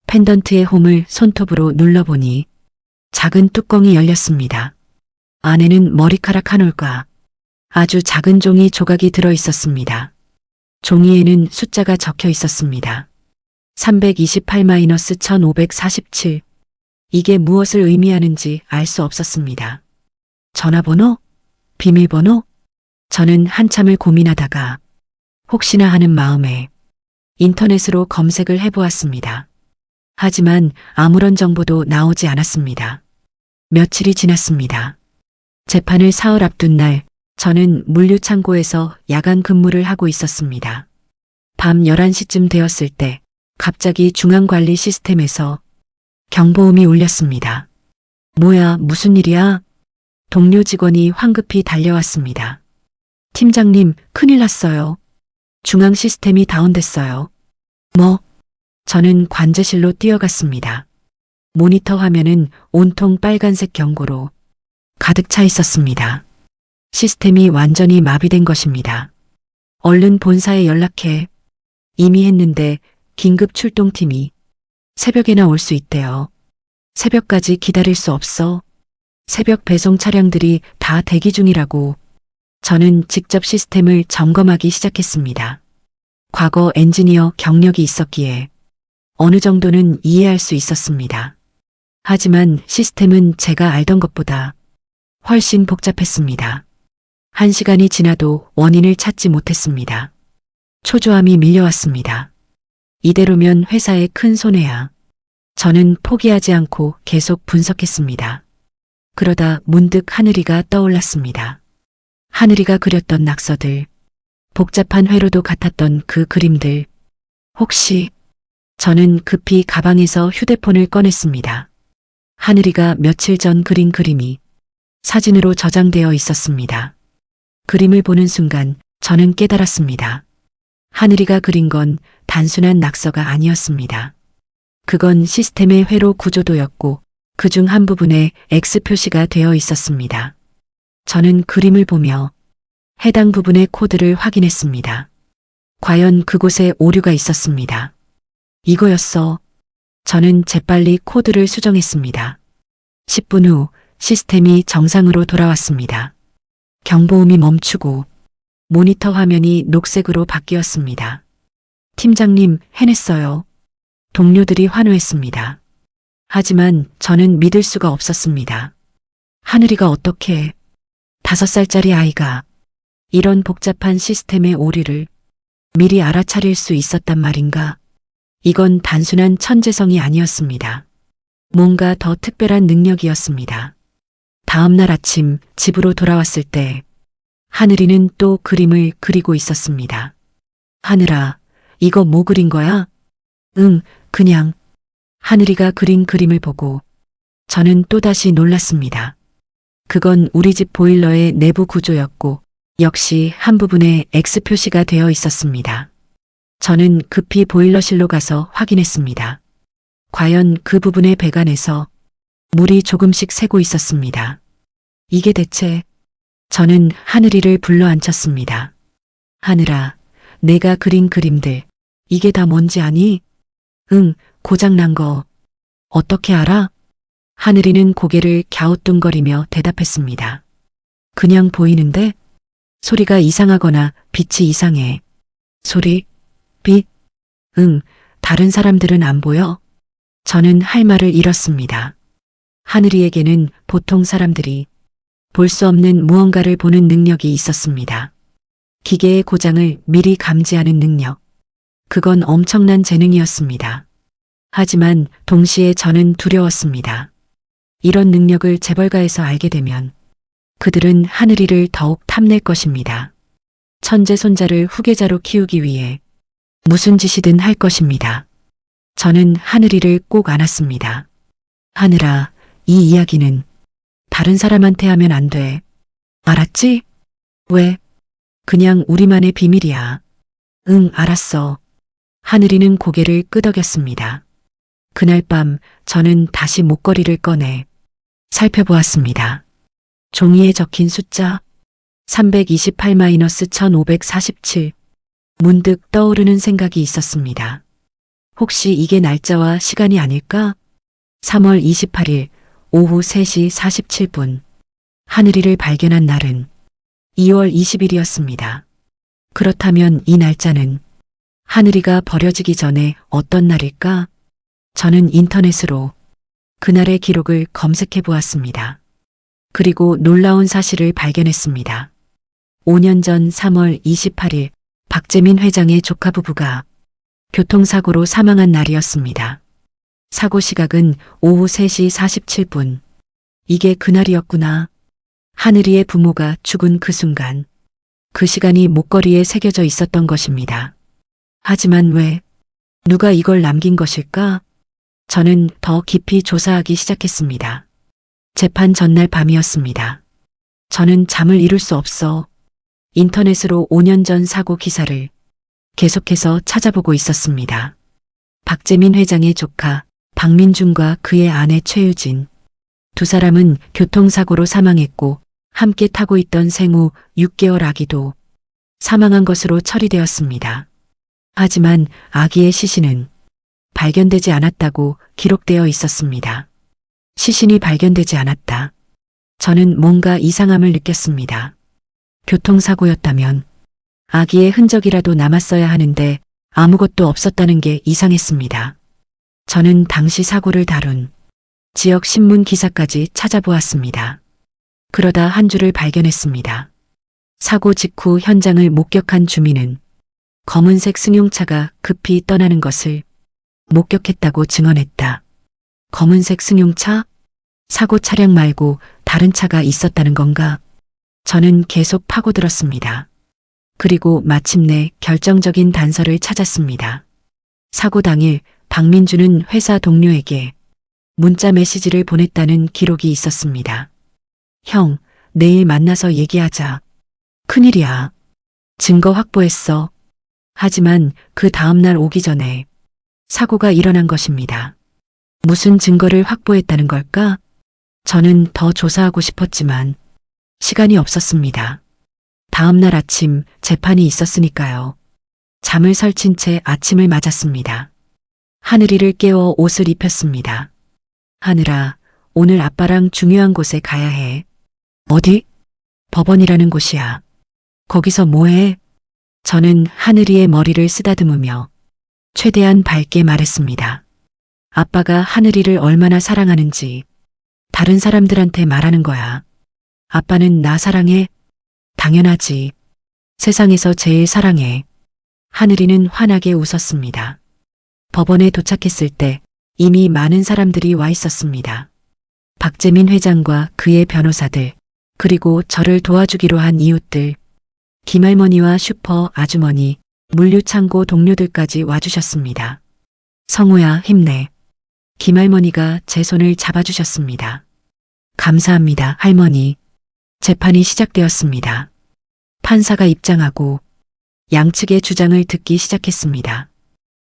펜던트의 홈을 손톱으로 눌러보니 작은 뚜껑이 열렸습니다. 안에는 머리카락 한 올과 아주 작은 종이 조각이 들어 있었습니다. 종이에는 숫자가 적혀 있었습니다. 328-1547. 이게 무엇을 의미하는지 알 수 없었습니다. 전화번호? 비밀번호? 저는 한참을 고민하다가 혹시나 하는 마음에 인터넷으로 검색을 해보았습니다. 하지만 아무런 정보도 나오지 않았습니다. 며칠이 지났습니다. 재판을 사흘 앞둔 날 저는 물류창고에서 야간 근무를 하고 있었습니다. 밤 11시쯤 되었을 때 갑자기 중앙관리 시스템에서 경보음이 울렸습니다. 뭐야, 무슨 일이야? 동료 직원이 황급히 달려왔습니다. 팀장님, 큰일 났어요. 중앙 시스템이 다운됐어요. 뭐? 저는 관제실로 뛰어갔습니다. 모니터 화면은 온통 빨간색 경고로 가득 차 있었습니다. 시스템이 완전히 마비된 것입니다. 얼른 본사에 연락해. 이미 했는데 긴급 출동팀이 새벽에나 올 수 있대요. 새벽까지 기다릴 수 없어. 새벽 배송 차량들이 다 대기 중이라고. 저는 직접 시스템을 점검하기 시작했습니다. 과거 엔지니어 경력이 있었기에 어느 정도는 이해할 수 있었습니다. 하지만 시스템은 제가 알던 것보다 훨씬 복잡했습니다. 1시간이 지나도 원인을 찾지 못했습니다. 초조함이 밀려왔습니다. 이대로면 회사에 큰 손해야. 저는 포기하지 않고 계속 분석했습니다. 그러다 문득 하늘이가 떠올랐습니다. 하늘이가 그렸던 낙서들, 복잡한 회로도 같았던 그 그림들. 혹시 저는 급히 가방에서 휴대폰을 꺼냈습니다. 하늘이가 며칠 전 그린 그림이 사진으로 저장되어 있었습니다. 그림을 보는 순간 저는 깨달았습니다. 하늘이가 그린 건 단순한 낙서가 아니었습니다. 그건 시스템의 회로 구조도였고 그중 한 부분에 X 표시가 되어 있었습니다. 저는 그림을 보며 해당 부분의 코드를 확인했습니다. 과연 그곳에 오류가 있었습니다. 이거였어. 저는 재빨리 코드를 수정했습니다. 10분 후 시스템이 정상으로 돌아왔습니다. 경보음이 멈추고 모니터 화면이 녹색으로 바뀌었습니다. 팀장님, 해냈어요. 동료들이 환호했습니다. 하지만 저는 믿을 수가 없었습니다. 하늘이가 어떻게 5살짜리 아이가 이런 복잡한 시스템의 오류를 미리 알아차릴 수 있었단 말인가? 이건 단순한 천재성이 아니었습니다. 뭔가 더 특별한 능력이었습니다. 다음 날 아침 집으로 돌아왔을 때 하늘이는 또 그림을 그리고 있었습니다. 하늘아, 이거 뭐 그린 거야? 응, 그냥. 하늘이가 그린 그림을 보고 저는 또다시 놀랐습니다. 그건 우리 집 보일러의 내부 구조였고 역시 한 부분에 X 표시가 되어 있었습니다. 저는 급히 보일러실로 가서 확인했습니다. 과연 그 부분의 배관에서 물이 조금씩 새고 있었습니다. 이게 대체... 저는 하늘이를 불러 앉혔습니다. 하늘아, 내가 그린 그림들, 이게 다 뭔지 아니? 응, 고장난 거. 어떻게 알아? 하늘이는 고개를 갸우뚱거리며 대답했습니다. 그냥 보이는데? 소리가 이상하거나 빛이 이상해. 소리? 빛? 응, 다른 사람들은 안 보여? 저는 할 말을 잃었습니다. 하늘이에게는 보통 사람들이 볼 수 없는 무언가를 보는 능력이 있었습니다. 기계의 고장을 미리 감지하는 능력. 그건 엄청난 재능이었습니다. 하지만 동시에 저는 두려웠습니다. 이런 능력을 재벌가에서 알게 되면 그들은 하늘이를 더욱 탐낼 것입니다. 천재 손자를 후계자로 키우기 위해 무슨 짓이든 할 것입니다. 저는 하늘이를 꼭 안았습니다. 하늘아, 이 이야기는 다른 사람한테 하면 안 돼. 알았지? 왜? 그냥 우리만의 비밀이야. 응, 알았어. 하늘이는 고개를 끄덕였습니다. 그날 밤 저는 다시 목걸이를 꺼내 살펴보았습니다. 종이에 적힌 숫자 328-1547. 문득 떠오르는 생각이 있었습니다. 혹시 이게 날짜와 시간이 아닐까? 3월 28일 오후 3시 47분. 하늘이를 발견한 날은 2월 20일이었습니다. 그렇다면 이 날짜는 하늘이가 버려지기 전에 어떤 날일까? 저는 인터넷으로 그날의 기록을 검색해 보았습니다. 그리고 놀라운 사실을 발견했습니다. 5년 전 3월 28일 박재민 회장의 조카 부부가 교통사고로 사망한 날이었습니다. 사고 시각은 오후 3시 47분. 이게 그날이었구나. 하늘이의 부모가 죽은 그 순간, 그 시간이 목걸이에 새겨져 있었던 것입니다. 하지만 왜, 누가 이걸 남긴 것일까? 저는 더 깊이 조사하기 시작했습니다. 재판 전날 밤이었습니다. 저는 잠을 이룰 수 없어 인터넷으로 5년 전 사고 기사를 계속해서 찾아보고 있었습니다. 박재민 회장의 조카 박민준과 그의 아내 최유진. 두 사람은 교통사고로 사망했고 함께 타고 있던 생후 6개월 아기도 사망한 것으로 처리되었습니다. 하지만 아기의 시신은 발견되지 않았다고 기록되어 있었습니다. 시신이 발견되지 않았다. 저는 뭔가 이상함을 느꼈습니다. 교통사고였다면 아기의 흔적이라도 남았어야 하는데 아무것도 없었다는 게 이상했습니다. 저는 당시 사고를 다룬 지역 신문 기사까지 찾아보았습니다. 그러다 한 줄을 발견했습니다. 사고 직후 현장을 목격한 주민은 검은색 승용차가 급히 떠나는 것을 목격했다고 증언했다. 검은색 승용차? 사고 차량 말고 다른 차가 있었다는 건가? 저는 계속 파고들었습니다. 그리고 마침내 결정적인 단서를 찾았습니다. 사고 당일 박민주는 회사 동료에게 문자 메시지를 보냈다는 기록이 있었습니다. 형, 내일 만나서 얘기하자. 큰일이야. 증거 확보했어. 하지만 그 다음날 오기 전에 사고가 일어난 것입니다. 무슨 증거를 확보했다는 걸까? 저는 더 조사하고 싶었지만 시간이 없었습니다. 다음날 아침 재판이 있었으니까요. 잠을 설친 채 아침을 맞았습니다. 하늘이를 깨워 옷을 입혔습니다. 하늘아, 오늘 아빠랑 중요한 곳에 가야 해. 어디? 법원이라는 곳이야. 거기서 뭐해? 저는 하늘이의 머리를 쓰다듬으며 최대한 밝게 말했습니다. 아빠가 하늘이를 얼마나 사랑하는지 다른 사람들한테 말하는 거야. 아빠는 나 사랑해? 당연하지. 세상에서 제일 사랑해. 하늘이는 환하게 웃었습니다. 법원에 도착했을 때 이미 많은 사람들이 와 있었습니다. 박재민 회장과 그의 변호사들, 그리고 저를 도와주기로 한 이웃들, 김할머니와 슈퍼 아주머니, 물류창고 동료들까지 와주셨습니다. 성우야, 힘내. 김할머니가 제 손을 잡아주셨습니다. 감사합니다, 할머니. 재판이 시작되었습니다. 판사가 입장하고 양측의 주장을 듣기 시작했습니다.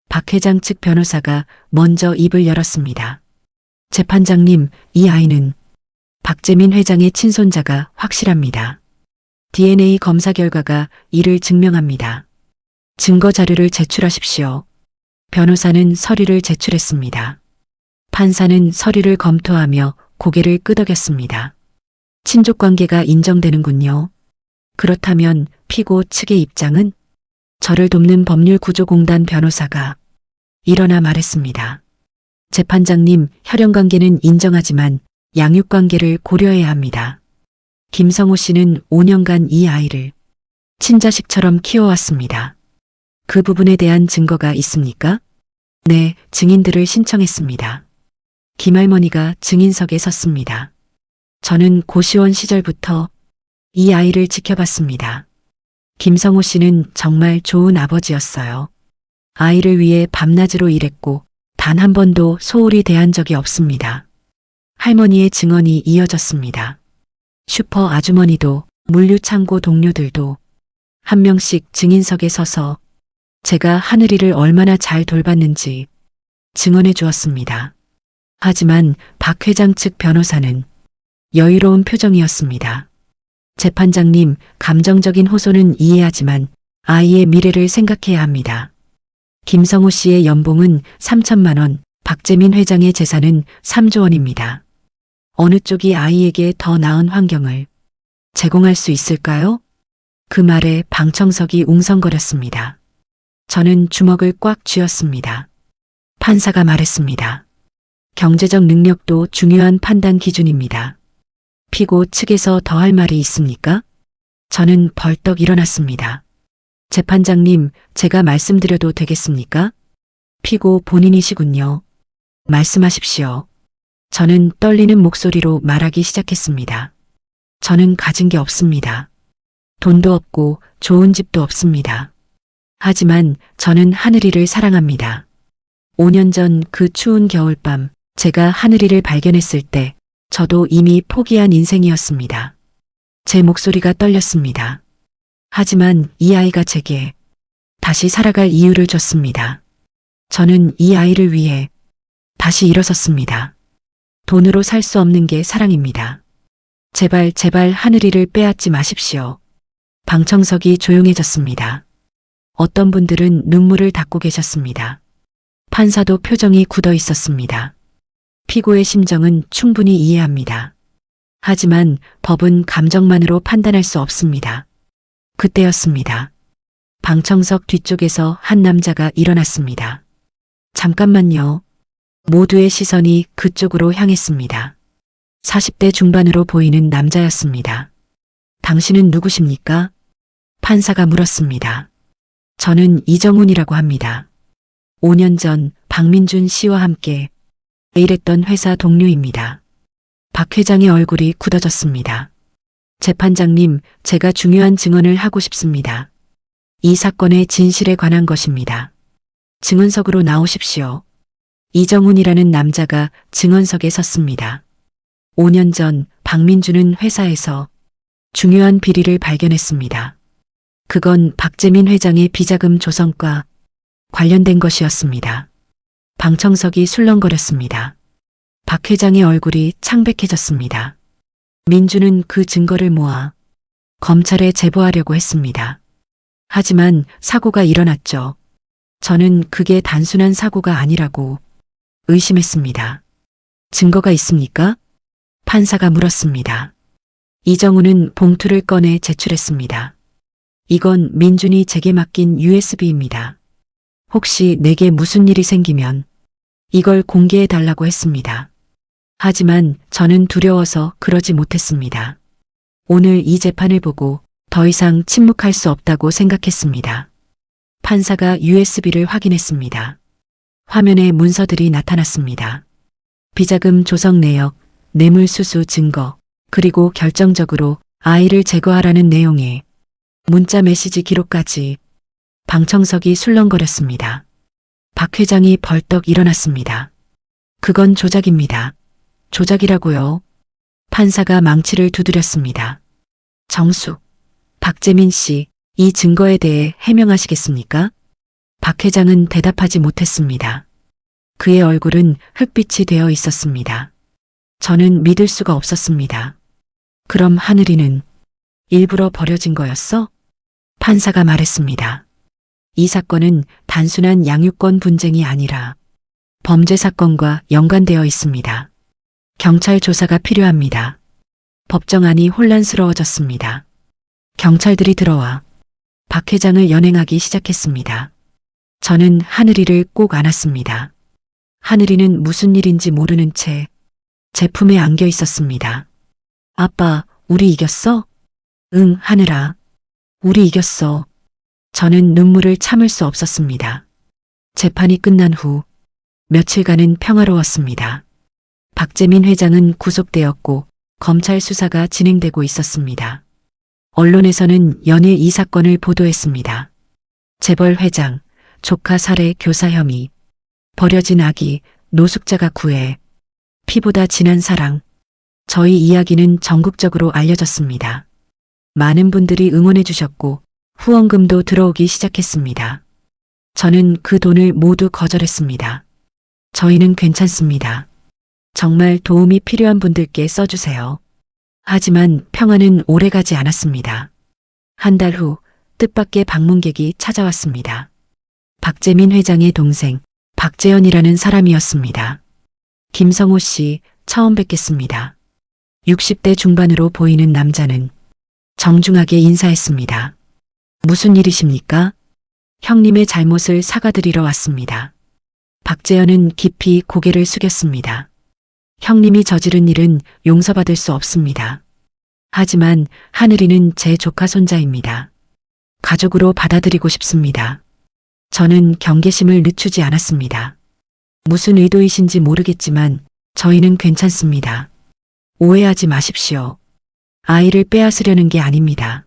박 회장 측 변호사가 먼저 입을 열었습니다. 재판장님, 이 아이는 박재민 회장의 친손자가 확실합니다. DNA 검사 결과가 이를 증명합니다. 증거 자료를 제출하십시오. 변호사는 서류를 제출했습니다. 판사는 서류를 검토하며 고개를 끄덕였습니다. 친족 관계가 인정되는군요. 그렇다면 피고 측의 입장은? 저를 돕는 법률구조공단 변호사가 일어나 말했습니다. 재판장님, 혈연관계는 인정하지만 양육관계를 고려해야 합니다. 김성호 씨는 5년간 이 아이를 친자식처럼 키워왔습니다. 그 부분에 대한 증거가 있습니까? 네, 증인들을 신청했습니다. 김할머니가 증인석에 섰습니다. 저는 고시원 시절부터 이 아이를 지켜봤습니다. 김성호 씨는 정말 좋은 아버지였어요. 아이를 위해 밤낮으로 일했고 단 한 번도 소홀히 대한 적이 없습니다. 할머니의 증언이 이어졌습니다. 슈퍼 아주머니도 물류창고 동료들도 한 명씩 증인석에 서서 제가 하늘이를 얼마나 잘 돌봤는지 증언해 주었습니다. 하지만 박 회장 측 변호사는 여유로운 표정이었습니다. 재판장님, 감정적인 호소는 이해하지만 아이의 미래를 생각해야 합니다. 김성호 씨의 연봉은 3천만 원, 박재민 회장의 재산은 3조 원입니다. 어느 쪽이 아이에게 더 나은 환경을 제공할 수 있을까요? 그 말에 방청석이 웅성거렸습니다. 저는 주먹을 꽉 쥐었습니다. 판사가 말했습니다. 경제적 능력도 중요한 판단 기준입니다. 피고 측에서 더 할 말이 있습니까? 저는 벌떡 일어났습니다. 재판장님, 제가 말씀드려도 되겠습니까? 피고 본인이시군요. 말씀하십시오. 저는 떨리는 목소리로 말하기 시작했습니다. 저는 가진 게 없습니다. 돈도 없고 좋은 집도 없습니다. 하지만 저는 하늘이를 사랑합니다. 5년 전 그 추운 겨울밤 제가 하늘이를 발견했을 때 저도 이미 포기한 인생이었습니다. 제 목소리가 떨렸습니다. 하지만 이 아이가 제게 다시 살아갈 이유를 줬습니다. 저는 이 아이를 위해 다시 일어섰습니다. 돈으로 살 수 없는 게 사랑입니다. 제발 제발 하늘이를 빼앗지 마십시오. 방청석이 조용해졌습니다. 어떤 분들은 눈물을 닦고 계셨습니다. 판사도 표정이 굳어 있었습니다. 피고의 심정은 충분히 이해합니다. 하지만 법은 감정만으로 판단할 수 없습니다. 그때였습니다. 방청석 뒤쪽에서 한 남자가 일어났습니다. 잠깐만요. 모두의 시선이 그쪽으로 향했습니다. 40대 중반으로 보이는 남자였습니다. 당신은 누구십니까? 판사가 물었습니다. 저는 이정훈이라고 합니다. 5년 전 박민준 씨와 함께 일했던 회사 동료입니다. 박 회장의 얼굴이 굳어졌습니다. 재판장님, 제가 중요한 증언을 하고 싶습니다. 이 사건의 진실에 관한 것입니다. 증언석으로 나오십시오. 이정훈이라는 남자가 증언석에 섰습니다. 5년 전 박민준은 회사에서 중요한 비리를 발견했습니다. 그건 박재민 회장의 비자금 조성과 관련된 것이었습니다. 방청석이 술렁거렸습니다. 박 회장의 얼굴이 창백해졌습니다. 민준은 그 증거를 모아 검찰에 제보하려고 했습니다. 하지만 사고가 일어났죠. 저는 그게 단순한 사고가 아니라고 의심했습니다. 증거가 있습니까? 판사가 물었습니다. 이정훈은 봉투를 꺼내 제출했습니다. 이건 민준이 제게 맡긴 USB입니다. 혹시 내게 무슨 일이 생기면 이걸 공개해 달라고 했습니다. 하지만 저는 두려워서 그러지 못했습니다. 오늘 이 재판을 보고 더 이상 침묵할 수 없다고 생각했습니다. 판사가 USB를 확인했습니다. 화면에 문서들이 나타났습니다. 비자금 조성 내역, 뇌물수수 증거, 그리고 결정적으로 아이를 제거하라는 내용의 문자 메시지 기록까지. 방청석이 술렁거렸습니다. 박 회장이 벌떡 일어났습니다. 그건 조작입니다. 조작이라고요? 판사가 망치를 두드렸습니다. 정숙, 박재민 씨, 이 증거에 대해 해명하시겠습니까? 박 회장은 대답하지 못했습니다. 그의 얼굴은 흑빛이 되어 있었습니다. 저는 믿을 수가 없었습니다. 그럼 하늘이는 일부러 버려진 거였어? 판사가 말했습니다. 이 사건은 단순한 양육권 분쟁이 아니라 범죄 사건과 연관되어 있습니다. 경찰 조사가 필요합니다. 법정안이 혼란스러워졌습니다. 경찰들이 들어와 박 회장을 연행하기 시작했습니다. 저는 하늘이를 꼭 안았습니다. 하늘이는 무슨 일인지 모르는 채 제품에 안겨 있었습니다. 아빠, 우리 이겼어? 응, 하늘아. 우리 이겼어. 저는 눈물을 참을 수 없었습니다. 재판이 끝난 후 며칠간은 평화로웠습니다. 박재민 회장은 구속되었고 검찰 수사가 진행되고 있었습니다. 언론에서는 연일 이 사건을 보도했습니다. 재벌 회장, 조카 살해 교사 혐의, 버려진 아기, 노숙자가 구해, 피보다 진한 사랑. 저희 이야기는 전국적으로 알려졌습니다. 많은 분들이 응원해 주셨고 후원금도 들어오기 시작했습니다. 저는 그 돈을 모두 거절했습니다. 저희는 괜찮습니다. 정말 도움이 필요한 분들께 써주세요. 하지만 평화는 오래가지 않았습니다. 한 달 후 뜻밖의 방문객이 찾아왔습니다. 박재민 회장의 동생 박재현이라는 사람이었습니다. 김성호 씨, 처음 뵙겠습니다. 60대 중반으로 보이는 남자는 정중하게 인사했습니다. 무슨 일이십니까? 형님의 잘못을 사과드리러 왔습니다. 박재현은 깊이 고개를 숙였습니다. 형님이 저지른 일은 용서받을 수 없습니다. 하지만 하늘이는 제 조카 손자입니다. 가족으로 받아들이고 싶습니다. 저는 경계심을 늦추지 않았습니다. 무슨 의도이신지 모르겠지만 저희는 괜찮습니다. 오해하지 마십시오. 아이를 빼앗으려는 게 아닙니다.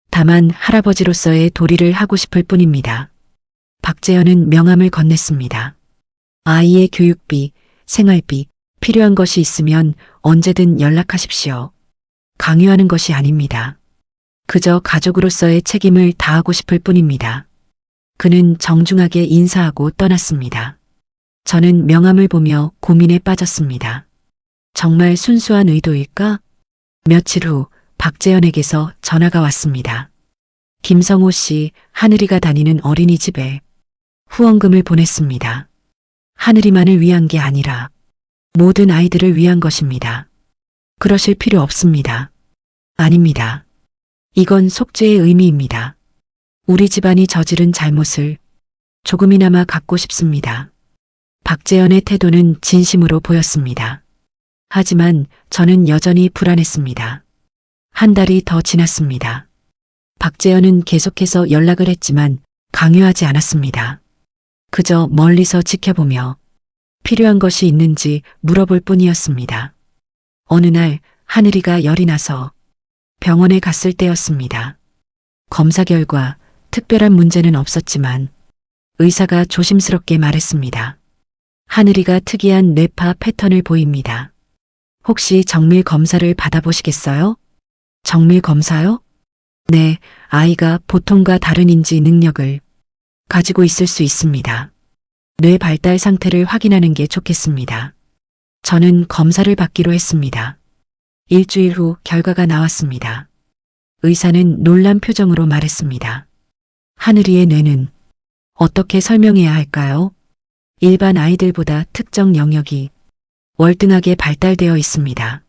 다만 할아버지로서의 도리를 하고 싶을 뿐입니다. 박재현은 명함을 건넸습니다. 아이의 교육비, 생활비, 필요한 것이 있으면 언제든 연락하십시오. 강요하는 것이 아닙니다. 그저 가족으로서의 책임을 다하고 싶을 뿐입니다. 그는 정중하게 인사하고 떠났습니다. 저는 명함을 보며 고민에 빠졌습니다. 정말 순수한 의도일까? 며칠 후 박재현에게서 전화가 왔습니다. 김성호 씨, 하늘이가 다니는 어린이집에 후원금을 보냈습니다. 하늘이만을 위한 게 아니라 모든 아이들을 위한 것입니다. 그러실 필요 없습니다. 아닙니다. 이건 속죄의 의미입니다. 우리 집안이 저지른 잘못을 조금이나마 갚고 싶습니다. 박재현의 태도는 진심으로 보였습니다. 하지만 저는 여전히 불안했습니다. 한 달이 더 지났습니다. 박재현은 계속해서 연락을 했지만 강요하지 않았습니다. 그저 멀리서 지켜보며 필요한 것이 있는지 물어볼 뿐이었습니다. 어느 날 하늘이가 열이 나서 병원에 갔을 때였습니다. 검사 결과 특별한 문제는 없었지만 의사가 조심스럽게 말했습니다. 하늘이가 특이한 뇌파 패턴을 보입니다. 혹시 정밀 검사를 받아보시겠어요? 정밀 검사요? 네, 아이가 보통과 다른 인지 능력을 가지고 있을 수 있습니다. 뇌 발달 상태를 확인하는 게 좋겠습니다. 저는 검사를 받기로 했습니다. 일주일 후 결과가 나왔습니다. 의사는 놀란 표정으로 말했습니다. 하늘이의 뇌는 어떻게 설명해야 할까요? 일반 아이들보다 특정 영역이 월등하게 발달되어 있습니다.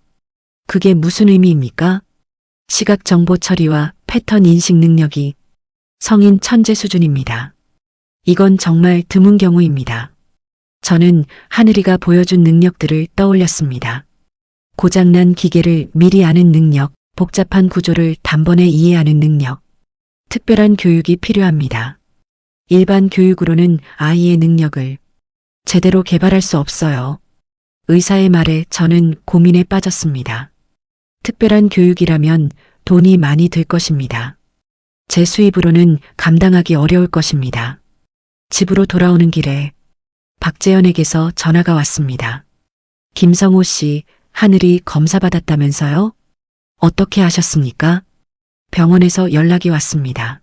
그게 무슨 의미입니까? 시각 정보 처리와 패턴 인식 능력이 성인 천재 수준입니다. 이건 정말 드문 경우입니다. 저는 하늘이가 보여준 능력들을 떠올렸습니다. 고장난 기계를 미리 아는 능력, 복잡한 구조를 단번에 이해하는 능력, 특별한 교육이 필요합니다. 일반 교육으로는 아이의 능력을 제대로 개발할 수 없어요. 의사의 말에 저는 고민에 빠졌습니다. 특별한 교육이라면 돈이 많이 들 것입니다. 제 수입으로는 감당하기 어려울 것입니다. 집으로 돌아오는 길에 박재현에게서 전화가 왔습니다. 김성호 씨, 하늘이 검사 받았다면서요? 어떻게 하셨습니까? 병원에서 연락이 왔습니다.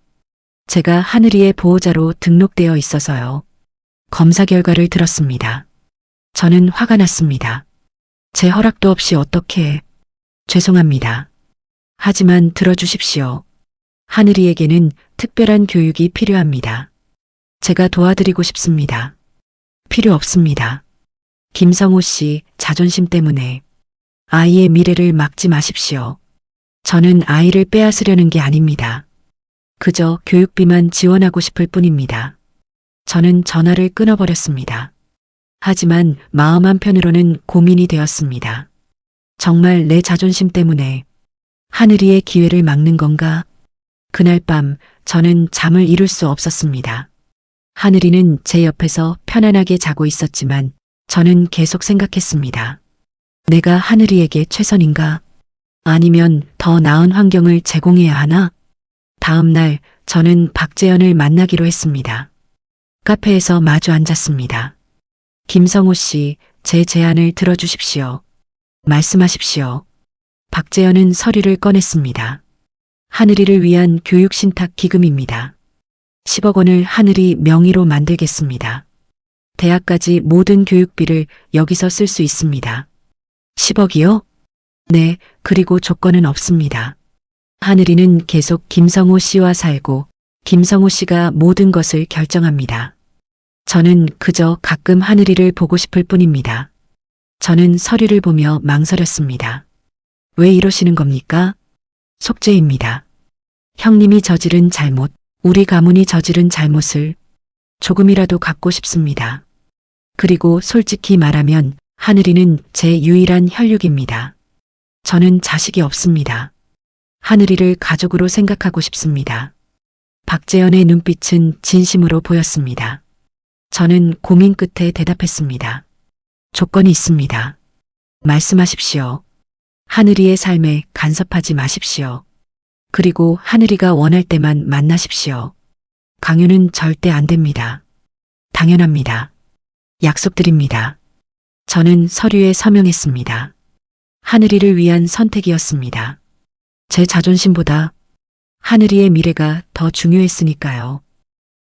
제가 하늘이의 보호자로 등록되어 있어서요. 검사 결과를 들었습니다. 저는 화가 났습니다. 제 허락도 없이 어떻게... 죄송합니다. 하지만 들어주십시오. 하늘이에게는 특별한 교육이 필요합니다. 제가 도와드리고 싶습니다. 필요 없습니다. 김성호 씨, 자존심 때문에 아이의 미래를 막지 마십시오. 저는 아이를 빼앗으려는 게 아닙니다. 그저 교육비만 지원하고 싶을 뿐입니다. 저는 전화를 끊어버렸습니다. 하지만 마음 한편으로는 고민이 되었습니다. 정말 내 자존심 때문에 하늘이의 기회를 막는 건가? 그날 밤 저는 잠을 이룰 수 없었습니다. 하늘이는 제 옆에서 편안하게 자고 있었지만 저는 계속 생각했습니다. 내가 하늘이에게 최선인가? 아니면 더 나은 환경을 제공해야 하나? 다음 날 저는 박재현을 만나기로 했습니다. 카페에서 마주 앉았습니다. 김성호 씨, 제 제안을 들어주십시오. 말씀하십시오. 박재현은 서류를 꺼냈습니다. 하늘이를 위한 교육신탁 기금입니다. 10억 원을 하늘이 명의로 만들겠습니다. 대학까지 모든 교육비를 여기서 쓸 수 있습니다. 10억이요? 네, 그리고 조건은 없습니다. 하늘이는 계속 김성호 씨와 살고 김성호 씨가 모든 것을 결정합니다. 저는 그저 가끔 하늘이를 보고 싶을 뿐입니다. 저는 서류를 보며 망설였습니다. 왜 이러시는 겁니까? 속죄입니다. 형님이 저지른 잘못, 우리 가문이 저지른 잘못을 조금이라도 갚고 싶습니다. 그리고 솔직히 말하면 하늘이는 제 유일한 혈육입니다. 저는 자식이 없습니다. 하늘이를 가족으로 생각하고 싶습니다. 박재현의 눈빛은 진심으로 보였습니다. 저는 고민 끝에 대답했습니다. 조건이 있습니다. 말씀하십시오. 하늘이의 삶에 간섭하지 마십시오. 그리고 하늘이가 원할 때만 만나십시오. 강요는 절대 안 됩니다. 당연합니다. 약속드립니다. 저는 서류에 서명했습니다. 하늘이를 위한 선택이었습니다. 제 자존심보다 하늘이의 미래가 더 중요했으니까요.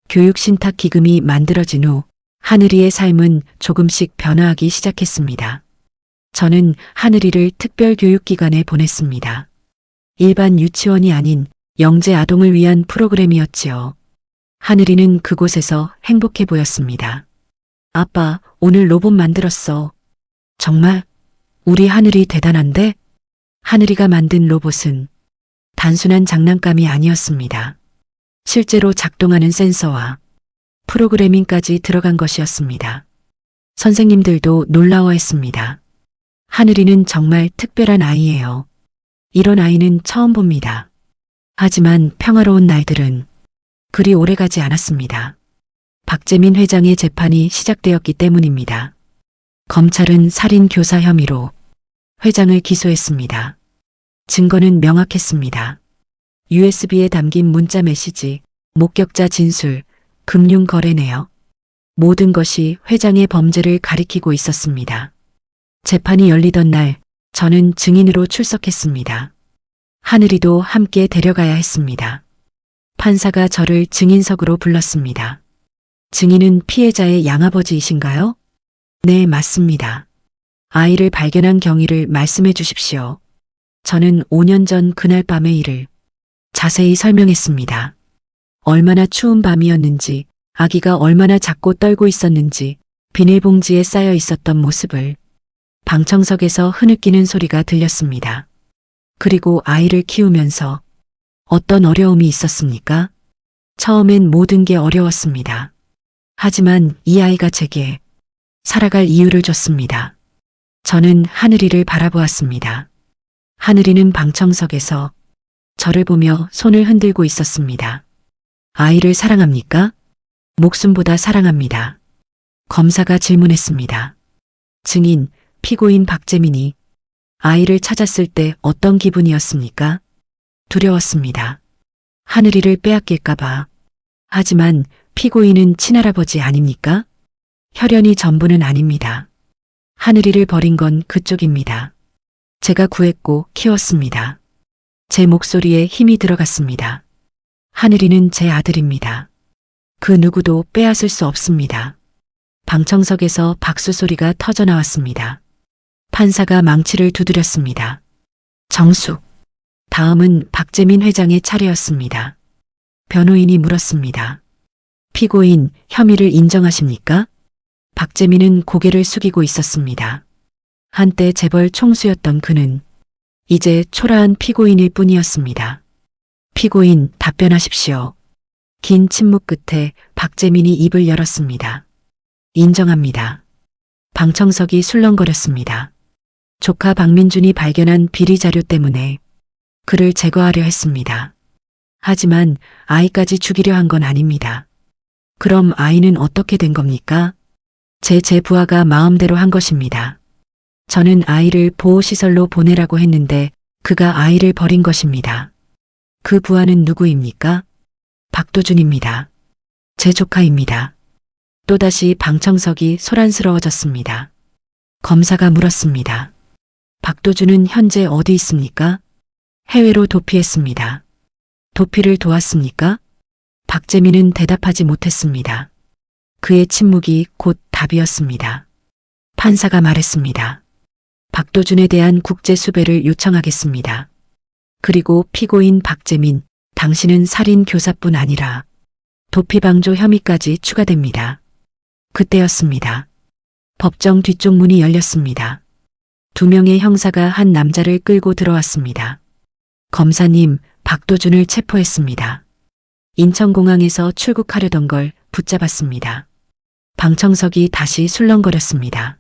교육신탁 기금이 만들어진 후 하늘이의 삶은 조금씩 변화하기 시작했습니다. 저는 하늘이를 특별교육기관에 보냈습니다. 일반 유치원이 아닌 영재 아동을 위한 프로그램이었지요. 하늘이는 그곳에서 행복해 보였습니다. 아빠, 오늘 로봇 만들었어. 정말? 우리 하늘이 대단한데? 하늘이가 만든 로봇은 단순한 장난감이 아니었습니다. 실제로 작동하는 센서와 프로그래밍까지 들어간 것이었습니다. 선생님들도 놀라워했습니다. 하늘이는 정말 특별한 아이예요. 이런 아이는 처음 봅니다. 하지만 평화로운 날들은 그리 오래가지 않았습니다. 박재민 회장의 재판이 시작되었기 때문입니다. 검찰은 살인 교사 혐의로 회장을 기소했습니다. 증거는 명확했습니다. USB에 담긴 문자 메시지, 목격자 진술, 금융 거래 내역. 모든 것이 회장의 범죄를 가리키고 있었습니다. 재판이 열리던 날 저는 증인으로 출석했습니다. 하늘이도 함께 데려가야 했습니다. 판사가 저를 증인석으로 불렀습니다. 증인은 피해자의 양아버지이신가요? 네, 맞습니다. 아이를 발견한 경위를 말씀해 주십시오. 저는 5년 전 그날 밤의 일을 자세히 설명했습니다. 얼마나 추운 밤이었는지, 아기가 얼마나 작고 떨고 있었는지, 비닐봉지에 쌓여 있었던 모습을, 방청석에서 흐느끼는 소리가 들렸습니다. 그리고 아이를 키우면서 어떤 어려움이 있었습니까? 처음엔 모든 게 어려웠습니다. 하지만 이 아이가 제게 살아갈 이유를 줬습니다. 저는 하늘이를 바라보았습니다. 하늘이는 방청석에서 저를 보며 손을 흔들고 있었습니다. 아이를 사랑합니까? 목숨보다 사랑합니다. 검사가 질문했습니다. 증인, 피고인 박재민이 아이를 찾았을 때 어떤 기분이었습니까? 두려웠습니다. 하늘이를 빼앗길까봐. 하지만 피고인은 친할아버지 아닙니까? 혈연이 전부는 아닙니다. 하늘이를 버린 건 그쪽입니다. 제가 구했고 키웠습니다. 제 목소리에 힘이 들어갔습니다. 하늘이는 제 아들입니다. 그 누구도 빼앗을 수 없습니다. 방청석에서 박수 소리가 터져 나왔습니다. 판사가 망치를 두드렸습니다. 정숙. 다음은 박재민 회장의 차례였습니다. 변호인이 물었습니다. 피고인, 혐의를 인정하십니까? 박재민은 고개를 숙이고 있었습니다. 한때 재벌 총수였던 그는 이제 초라한 피고인일 뿐이었습니다. 피고인, 답변하십시오. 긴 침묵 끝에 박재민이 입을 열었습니다. 인정합니다. 방청석이 술렁거렸습니다. 조카 박민준이 발견한 비리 자료 때문에 그를 제거하려 했습니다. 하지만 아이까지 죽이려 한 건 아닙니다. 그럼 아이는 어떻게 된 겁니까? 제 부하가 마음대로 한 것입니다. 저는 아이를 보호시설로 보내라고 했는데 그가 아이를 버린 것입니다. 그 부하는 누구입니까? 박도준입니다. 제 조카입니다. 또다시 방청석이 소란스러워졌습니다. 검사가 물었습니다. 박도준은 현재 어디 있습니까? 해외로 도피했습니다. 도피를 도왔습니까? 박재민은 대답하지 못했습니다. 그의 침묵이 곧 답이었습니다. 판사가 말했습니다. 박도준에 대한 국제 수배를 요청하겠습니다. 그리고 피고인 박재민, 당신은 살인 교사뿐 아니라 도피 방조 혐의까지 추가됩니다. 그때였습니다. 법정 뒤쪽 문이 열렸습니다. 2명의 형사가 한 남자를 끌고 들어왔습니다. 검사님, 박도준을 체포했습니다. 인천공항에서 출국하려던 걸 붙잡았습니다. 방청석이 다시 술렁거렸습니다.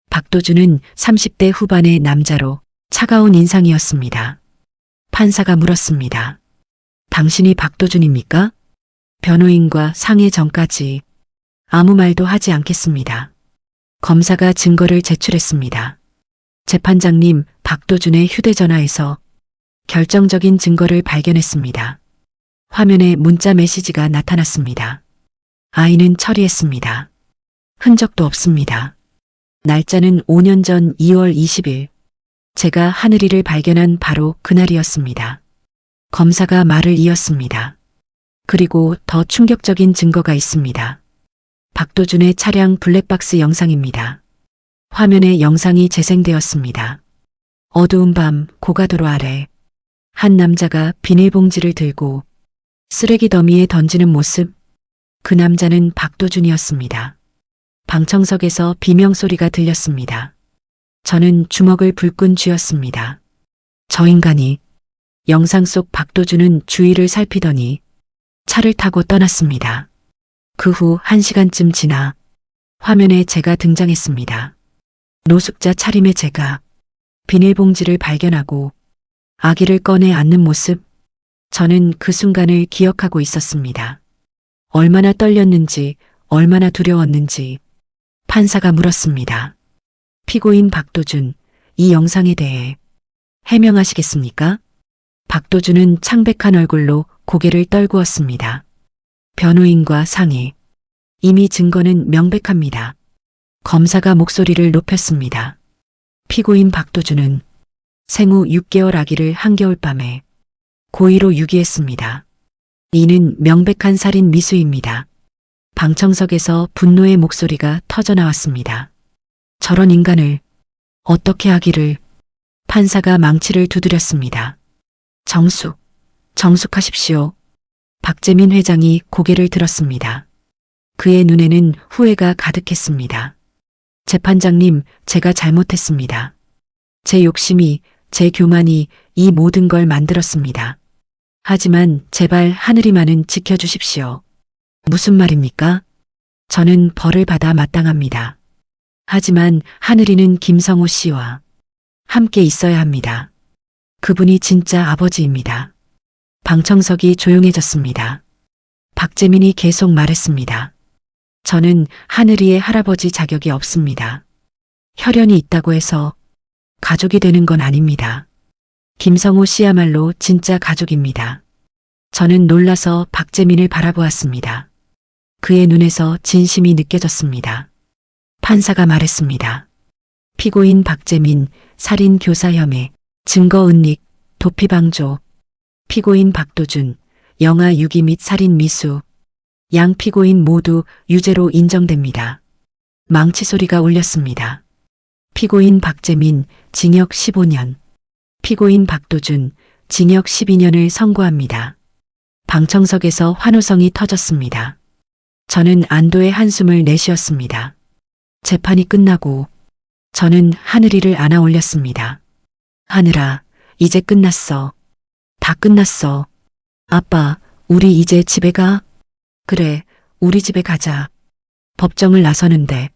박도준은 30대 후반의 남자로 차가운 인상이었습니다. 판사가 물었습니다. 당신이 박도준입니까? 변호인과 상해 전까지 아무 말도 하지 않겠습니다. 검사가 증거를 제출했습니다. 재판장님, 박도준의 휴대전화에서 결정적인 증거를 발견했습니다. 화면에 문자 메시지가 나타났습니다. 아이는 처리했습니다. 흔적도 없습니다. 날짜는 5년 전 2월 20일. 제가 하늘이를 발견한 바로 그날이었습니다. 검사가 말을 이었습니다. 그리고 더 충격적인 증거가 있습니다. 박도준의 차량 블랙박스 영상입니다. 화면에 영상이 재생되었습니다. 어두운 밤 고가도로 아래 한 남자가 비닐봉지를 들고 쓰레기 더미에 던지는 모습. 그 남자는 박도준이었습니다. 방청석에서 비명소리가 들렸습니다. 저는 주먹을 불끈 쥐었습니다. 저 인간이. 영상 속 박도준은 주위를 살피더니 차를 타고 떠났습니다. 그 후 1시간쯤 지나 화면에 제가 등장했습니다. 노숙자 차림의 제가 비닐봉지를 발견하고 아기를 꺼내 안는 모습. 저는 그 순간을 기억하고 있었습니다. 얼마나 떨렸는지, 얼마나 두려웠는지. 판사가 물었습니다. 피고인 박도준, 이 영상에 대해 해명하시겠습니까? 박도준은 창백한 얼굴로 고개를 떨구었습니다. 변호인과 상의. 이미 증거는 명백합니다. 검사가 목소리를 높였습니다. 피고인 박도준은 생후 6개월 아기를 한겨울 밤에 고의로 유기했습니다. 이는 명백한 살인 미수입니다. 방청석에서 분노의 목소리가 터져나왔습니다. 저런 인간을 어떻게 하기를. 판사가 망치를 두드렸습니다. 정숙하십시오. 박재민 회장이 고개를 들었습니다. 그의 눈에는 후회가 가득했습니다. 재판장님, 제가 잘못했습니다. 제 욕심이, 제 교만이 이 모든 걸 만들었습니다. 하지만 제발 하늘이만은 지켜주십시오. 무슨 말입니까? 저는 벌을 받아 마땅합니다. 하지만 하늘이는 김성호 씨와 함께 있어야 합니다. 그분이 진짜 아버지입니다. 방청석이 조용해졌습니다. 박재민이 계속 말했습니다. 저는 하늘이의 할아버지 자격이 없습니다. 혈연이 있다고 해서 가족이 되는 건 아닙니다. 김성호 씨야말로 진짜 가족입니다. 저는 놀라서 박재민을 바라보았습니다. 그의 눈에서 진심이 느껴졌습니다. 판사가 말했습니다. 피고인 박재민, 살인 교사 혐의, 증거 은닉, 도피 방조. 피고인 박도준, 영아 유기 및 살인 미수. 양 피고인 모두 유죄로 인정됩니다. 망치 소리가 울렸습니다. 피고인 박재민, 징역 15년. 피고인 박도준, 징역 12년을 선고합니다. 방청석에서 환호성이 터졌습니다. 저는 안도의 한숨을 내쉬었습니다. 재판이 끝나고 저는 하늘이를 안아 올렸습니다. 하늘아, 이제 끝났어. 다 끝났어. 아빠, 우리 이제 집에 가? 그래, 우리 집에 가자. 법정을 나서는데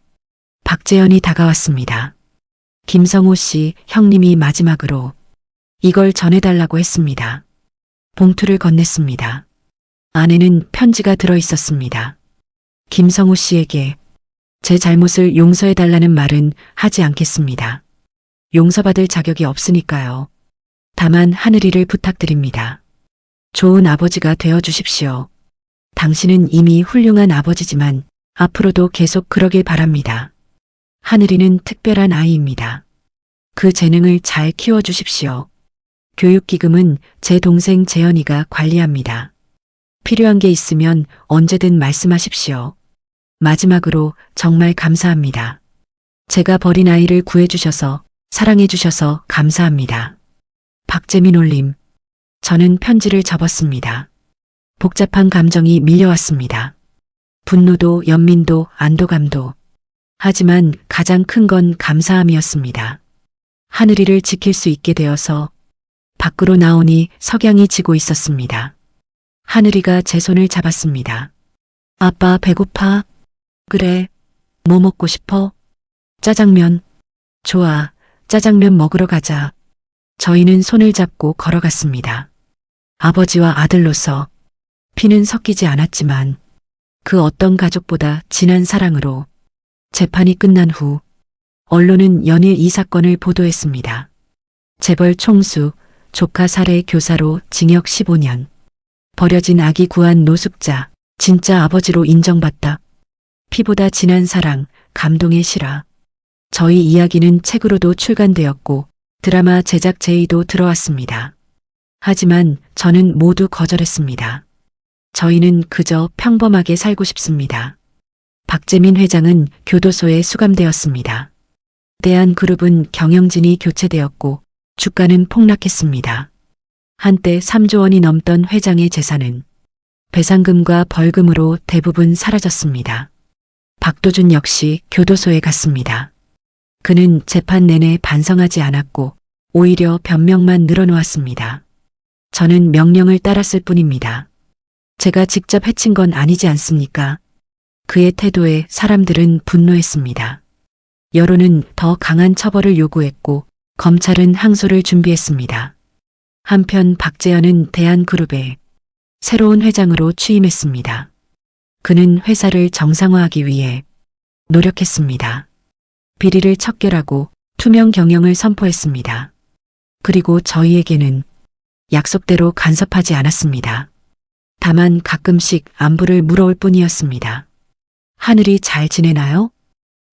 박재현이 다가왔습니다. 김성호 씨 형님이 마지막으로 이걸 전해달라고 했습니다. 봉투를 건넸습니다. 안에는 편지가 들어 있었습니다. 김성호 씨에게 제 잘못을 용서해달라는 말은 하지 않겠습니다. 용서받을 자격이 없으니까요. 다만 하늘이를 부탁드립니다. 좋은 아버지가 되어 주십시오. 당신은 이미 훌륭한 아버지지만 앞으로도 계속 그러길 바랍니다. 하늘이는 특별한 아이입니다. 그 재능을 잘 키워주십시오. 교육기금은 제 동생 재현이가 관리합니다. 필요한 게 있으면 언제든 말씀하십시오. 마지막으로 정말 감사합니다. 제가 버린 아이를 구해주셔서 사랑해주셔서 감사합니다. 박재민 올림. 저는 편지를 접었습니다. 복잡한 감정이 밀려왔습니다. 분노도 연민도 안도감도. 하지만 가장 큰 건 감사함이었습니다. 하늘이를 지킬 수 있게 되어서. 밖으로 나오니 석양이 지고 있었습니다. 하늘이가 제 손을 잡았습니다. 아빠 배고파? 그래. 뭐 먹고 싶어? 짜장면. 좋아. 짜장면 먹으러 가자. 저희는 손을 잡고 걸어갔습니다. 아버지와 아들로서 피는 섞이지 않았지만 그 어떤 가족보다 진한 사랑으로. 재판이 끝난 후 언론은 연일 이 사건을 보도했습니다. 재벌 총수, 조카 살해 교사로 징역 15년. 버려진 아기 구한 노숙자, 진짜 아버지로 인정받다. 피보다 진한 사랑, 감동의 실화. 저희 이야기는 책으로도 출간되었고 드라마 제작 제의도 들어왔습니다. 하지만 저는 모두 거절했습니다. 저희는 그저 평범하게 살고 싶습니다. 박재민 회장은 교도소에 수감되었습니다. 대한그룹은 경영진이 교체되었고 주가는 폭락했습니다. 한때 3조 원이 넘던 회장의 재산은 배상금과 벌금으로 대부분 사라졌습니다. 박도준 역시 교도소에 갔습니다. 그는 재판 내내 반성하지 않았고 오히려 변명만 늘어놓았습니다. 저는 명령을 따랐을 뿐입니다. 제가 직접 해친 건 아니지 않습니까? 그의 태도에 사람들은 분노했습니다. 여론은 더 강한 처벌을 요구했고 검찰은 항소를 준비했습니다. 한편 박재현은 대한그룹에 새로운 회장으로 취임했습니다. 그는 회사를 정상화하기 위해 노력했습니다. 비리를 척결하고 투명 경영을 선포했습니다. 그리고 저희에게는 약속대로 간섭하지 않았습니다. 다만 가끔씩 안부를 물어올 뿐이었습니다. 하늘이 잘 지내나요?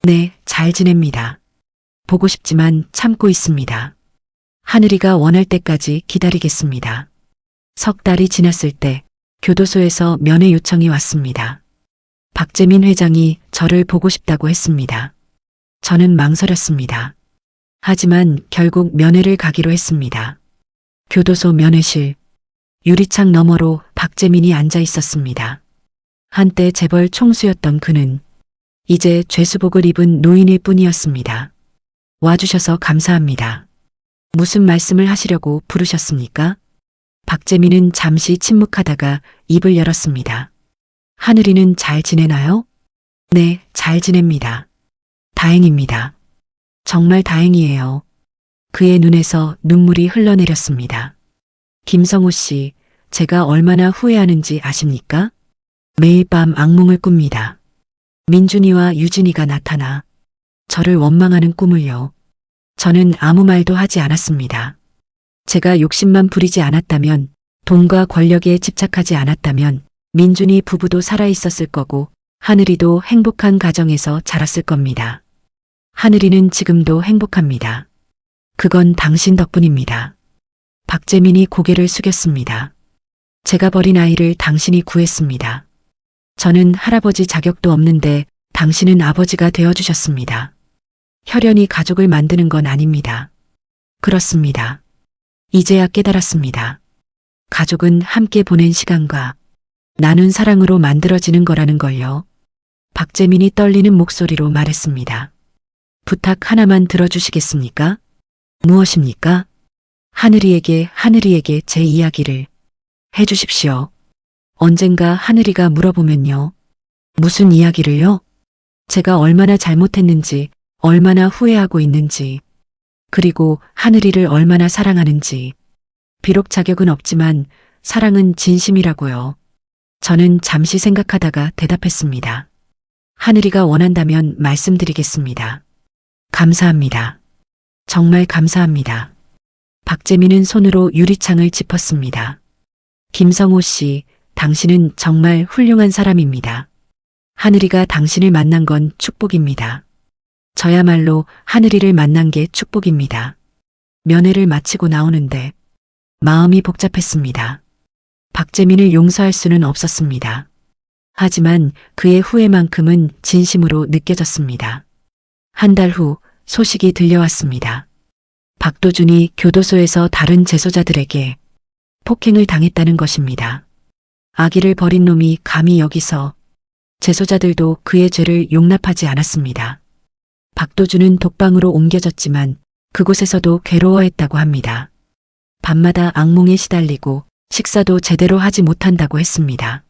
네, 잘 지냅니다. 보고 싶지만 참고 있습니다. 하늘이가 원할 때까지 기다리겠습니다. 석 달이 지났을 때 교도소에서 면회 요청이 왔습니다. 박재민 회장이 저를 보고 싶다고 했습니다. 저는 망설였습니다. 하지만 결국 면회를 가기로 했습니다. 교도소 면회실, 유리창 너머로 박재민이 앉아 있었습니다. 한때 재벌 총수였던 그는 이제 죄수복을 입은 노인일 뿐이었습니다. 와주셔서 감사합니다. 무슨 말씀을 하시려고 부르셨습니까? 박재민은 잠시 침묵하다가 입을 열었습니다. 하늘이는 잘 지내나요? 네, 잘 지냅니다. 다행입니다. 정말 다행이에요. 그의 눈에서 눈물이 흘러내렸습니다. 김성호 씨, 제가 얼마나 후회하는지 아십니까? 매일 밤 악몽을 꿉니다. 민준이와 유진이가 나타나 저를 원망하는 꿈을요. 저는 아무 말도 하지 않았습니다. 제가 욕심만 부리지 않았다면, 돈과 권력에 집착하지 않았다면 민준이 부부도 살아있었을 거고 하늘이도 행복한 가정에서 자랐을 겁니다. 하늘이는 지금도 행복합니다. 그건 당신 덕분입니다. 박재민이 고개를 숙였습니다. 제가 버린 아이를 당신이 구했습니다. 저는 할아버지 자격도 없는데 당신은 아버지가 되어주셨습니다. 혈연이 가족을 만드는 건 아닙니다. 그렇습니다. 이제야 깨달았습니다. 가족은 함께 보낸 시간과 나눈 사랑으로 만들어지는 거라는 걸요. 박재민이 떨리는 목소리로 말했습니다. 부탁 하나만 들어주시겠습니까? 무엇입니까? 하늘이에게 제 이야기를 해주십시오. 언젠가 하늘이가 물어보면요. 무슨 이야기를요? 제가 얼마나 잘못했는지, 얼마나 후회하고 있는지, 그리고 하늘이를 얼마나 사랑하는지. 비록 자격은 없지만 사랑은 진심이라고요. 저는 잠시 생각하다가 대답했습니다. 하늘이가 원한다면 말씀드리겠습니다. 감사합니다. 정말 감사합니다. 박재민은 손으로 유리창을 짚었습니다. 김성호 씨, 당신은 정말 훌륭한 사람입니다. 하늘이가 당신을 만난 건 축복입니다. 저야말로 하늘이를 만난 게 축복입니다. 면회를 마치고 나오는데 마음이 복잡했습니다. 박재민을 용서할 수는 없었습니다. 하지만 그의 후회만큼은 진심으로 느껴졌습니다. 한 달 후 소식이 들려왔습니다. 박도준이 교도소에서 다른 재소자들에게 폭행을 당했다는 것입니다. 아기를 버린 놈이 감히 여기서. 재소자들도 그의 죄를 용납하지 않았습니다. 박도준은 독방으로 옮겨졌지만 그곳에서도 괴로워했다고 합니다. 밤마다 악몽에 시달리고 식사도 제대로 하지 못한다고 했습니다.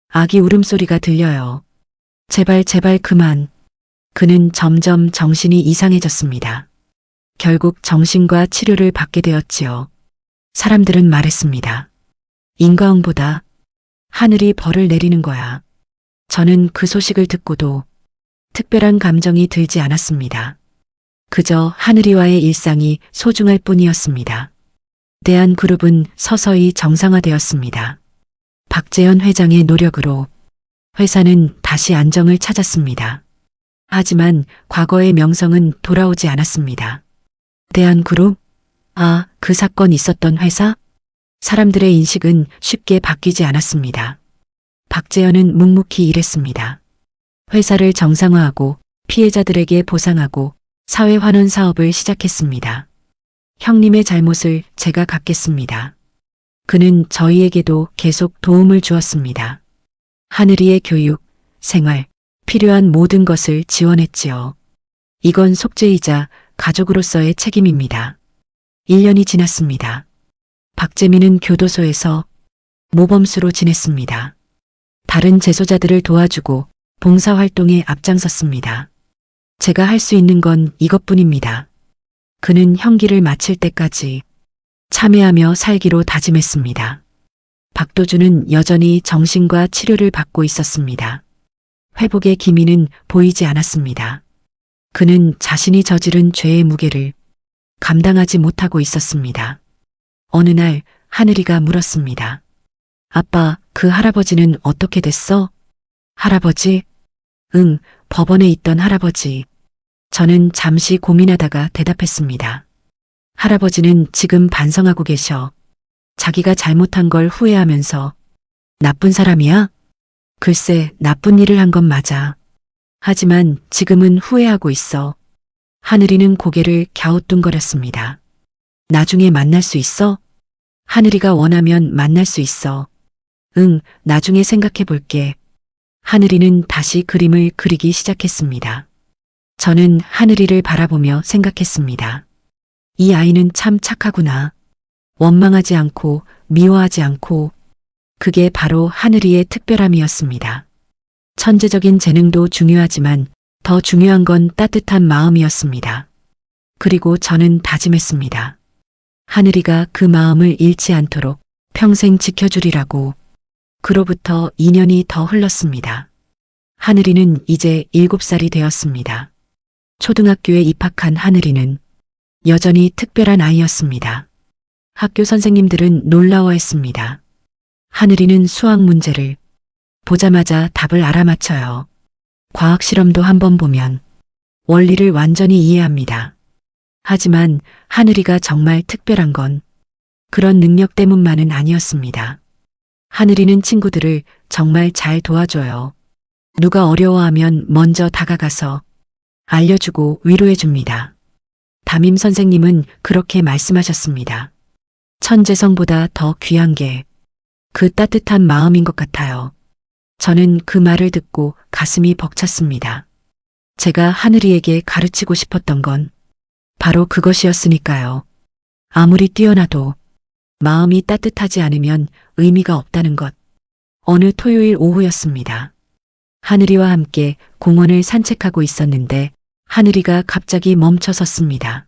아기 울음소리가 들려요. 제발 그만. 그는 점점 정신이 이상해졌습니다. 결국 정신과 치료를 받게 되었지요. 사람들은 말했습니다. 인과응보다 하늘이 벌을 내리는 거야. 저는 그 소식을 듣고도 특별한 감정이 들지 않았습니다. 그저 하늘이와의 일상이 소중할 뿐이었습니다. 대한그룹은 서서히 정상화되었습니다. 박재현 회장의 노력으로 회사는 다시 안정을 찾았습니다. 하지만 과거의 명성은 돌아오지 않았습니다. 대한그룹? 아, 그 사건 있었던 회사? 사람들의 인식은 쉽게 바뀌지 않았습니다. 박재현은 묵묵히 일했습니다. 회사를 정상화하고 피해자들에게 보상하고 사회환원 사업을 시작했습니다. 형님의 잘못을 제가 갚겠습니다. 그는 저희에게도 계속 도움을 주었습니다. 하늘이의 교육, 생활, 필요한 모든 것을 지원했지요. 이건 속죄이자 가족으로서의 책임입니다. 1년이 지났습니다. 박재민은 교도소에서 모범수로 지냈습니다. 다른 재소자들을 도와주고 봉사활동에 앞장섰습니다. 제가 할 수 있는 건 이것뿐입니다. 그는 형기를 마칠 때까지 참여하며 살기로 다짐했습니다. 박도준은 여전히 정신과 치료를 받고 있었습니다. 회복의 기미는 보이지 않았습니다. 그는 자신이 저지른 죄의 무게를 감당하지 못하고 있었습니다. 어느 날 하늘이가 물었습니다. 아빠, 그 할아버지는 어떻게 됐어? 할아버지? 응, 법원에 있던 할아버지. 저는 잠시 고민하다가 대답했습니다. 할아버지는 지금 반성하고 계셔. 자기가 잘못한 걸 후회하면서. 나쁜 사람이야? 글쎄, 나쁜 일을 한 건 맞아. 하지만 지금은 후회하고 있어. 하늘이는 고개를 갸우뚱거렸습니다. 나중에 만날 수 있어? 하늘이가 원하면 만날 수 있어. 응, 나중에 생각해 볼게. 하늘이는 다시 그림을 그리기 시작했습니다. 저는 하늘이를 바라보며 생각했습니다. 이 아이는 참 착하구나. 원망하지 않고 미워하지 않고. 그게 바로 하늘이의 특별함이었습니다. 천재적인 재능도 중요하지만 더 중요한 건 따뜻한 마음이었습니다. 그리고 저는 다짐했습니다. 하늘이가 그 마음을 잃지 않도록 평생 지켜주리라고. 그로부터 2년이 더 흘렀습니다. 하늘이는 이제 7살이 되었습니다. 초등학교에 입학한 하늘이는 여전히 특별한 아이였습니다. 학교 선생님들은 놀라워했습니다. 하늘이는 수학 문제를 보자마자 답을 알아맞혀요. 과학 실험도 한번 보면 원리를 완전히 이해합니다. 하지만 하늘이가 정말 특별한 건 그런 능력 때문만은 아니었습니다. 하늘이는 친구들을 정말 잘 도와줘요. 누가 어려워하면 먼저 다가가서 알려주고 위로해줍니다. 담임 선생님은 그렇게 말씀하셨습니다. 천재성보다 더 귀한 게 그 따뜻한 마음인 것 같아요. 저는 그 말을 듣고 가슴이 벅찼습니다. 제가 하늘이에게 가르치고 싶었던 건 바로 그것이었으니까요. 아무리 뛰어나도 마음이 따뜻하지 않으면 의미가 없다는 것. 어느 토요일 오후였습니다. 하늘이와 함께 공원을 산책하고 있었는데 하늘이가 갑자기 멈춰 섰습니다.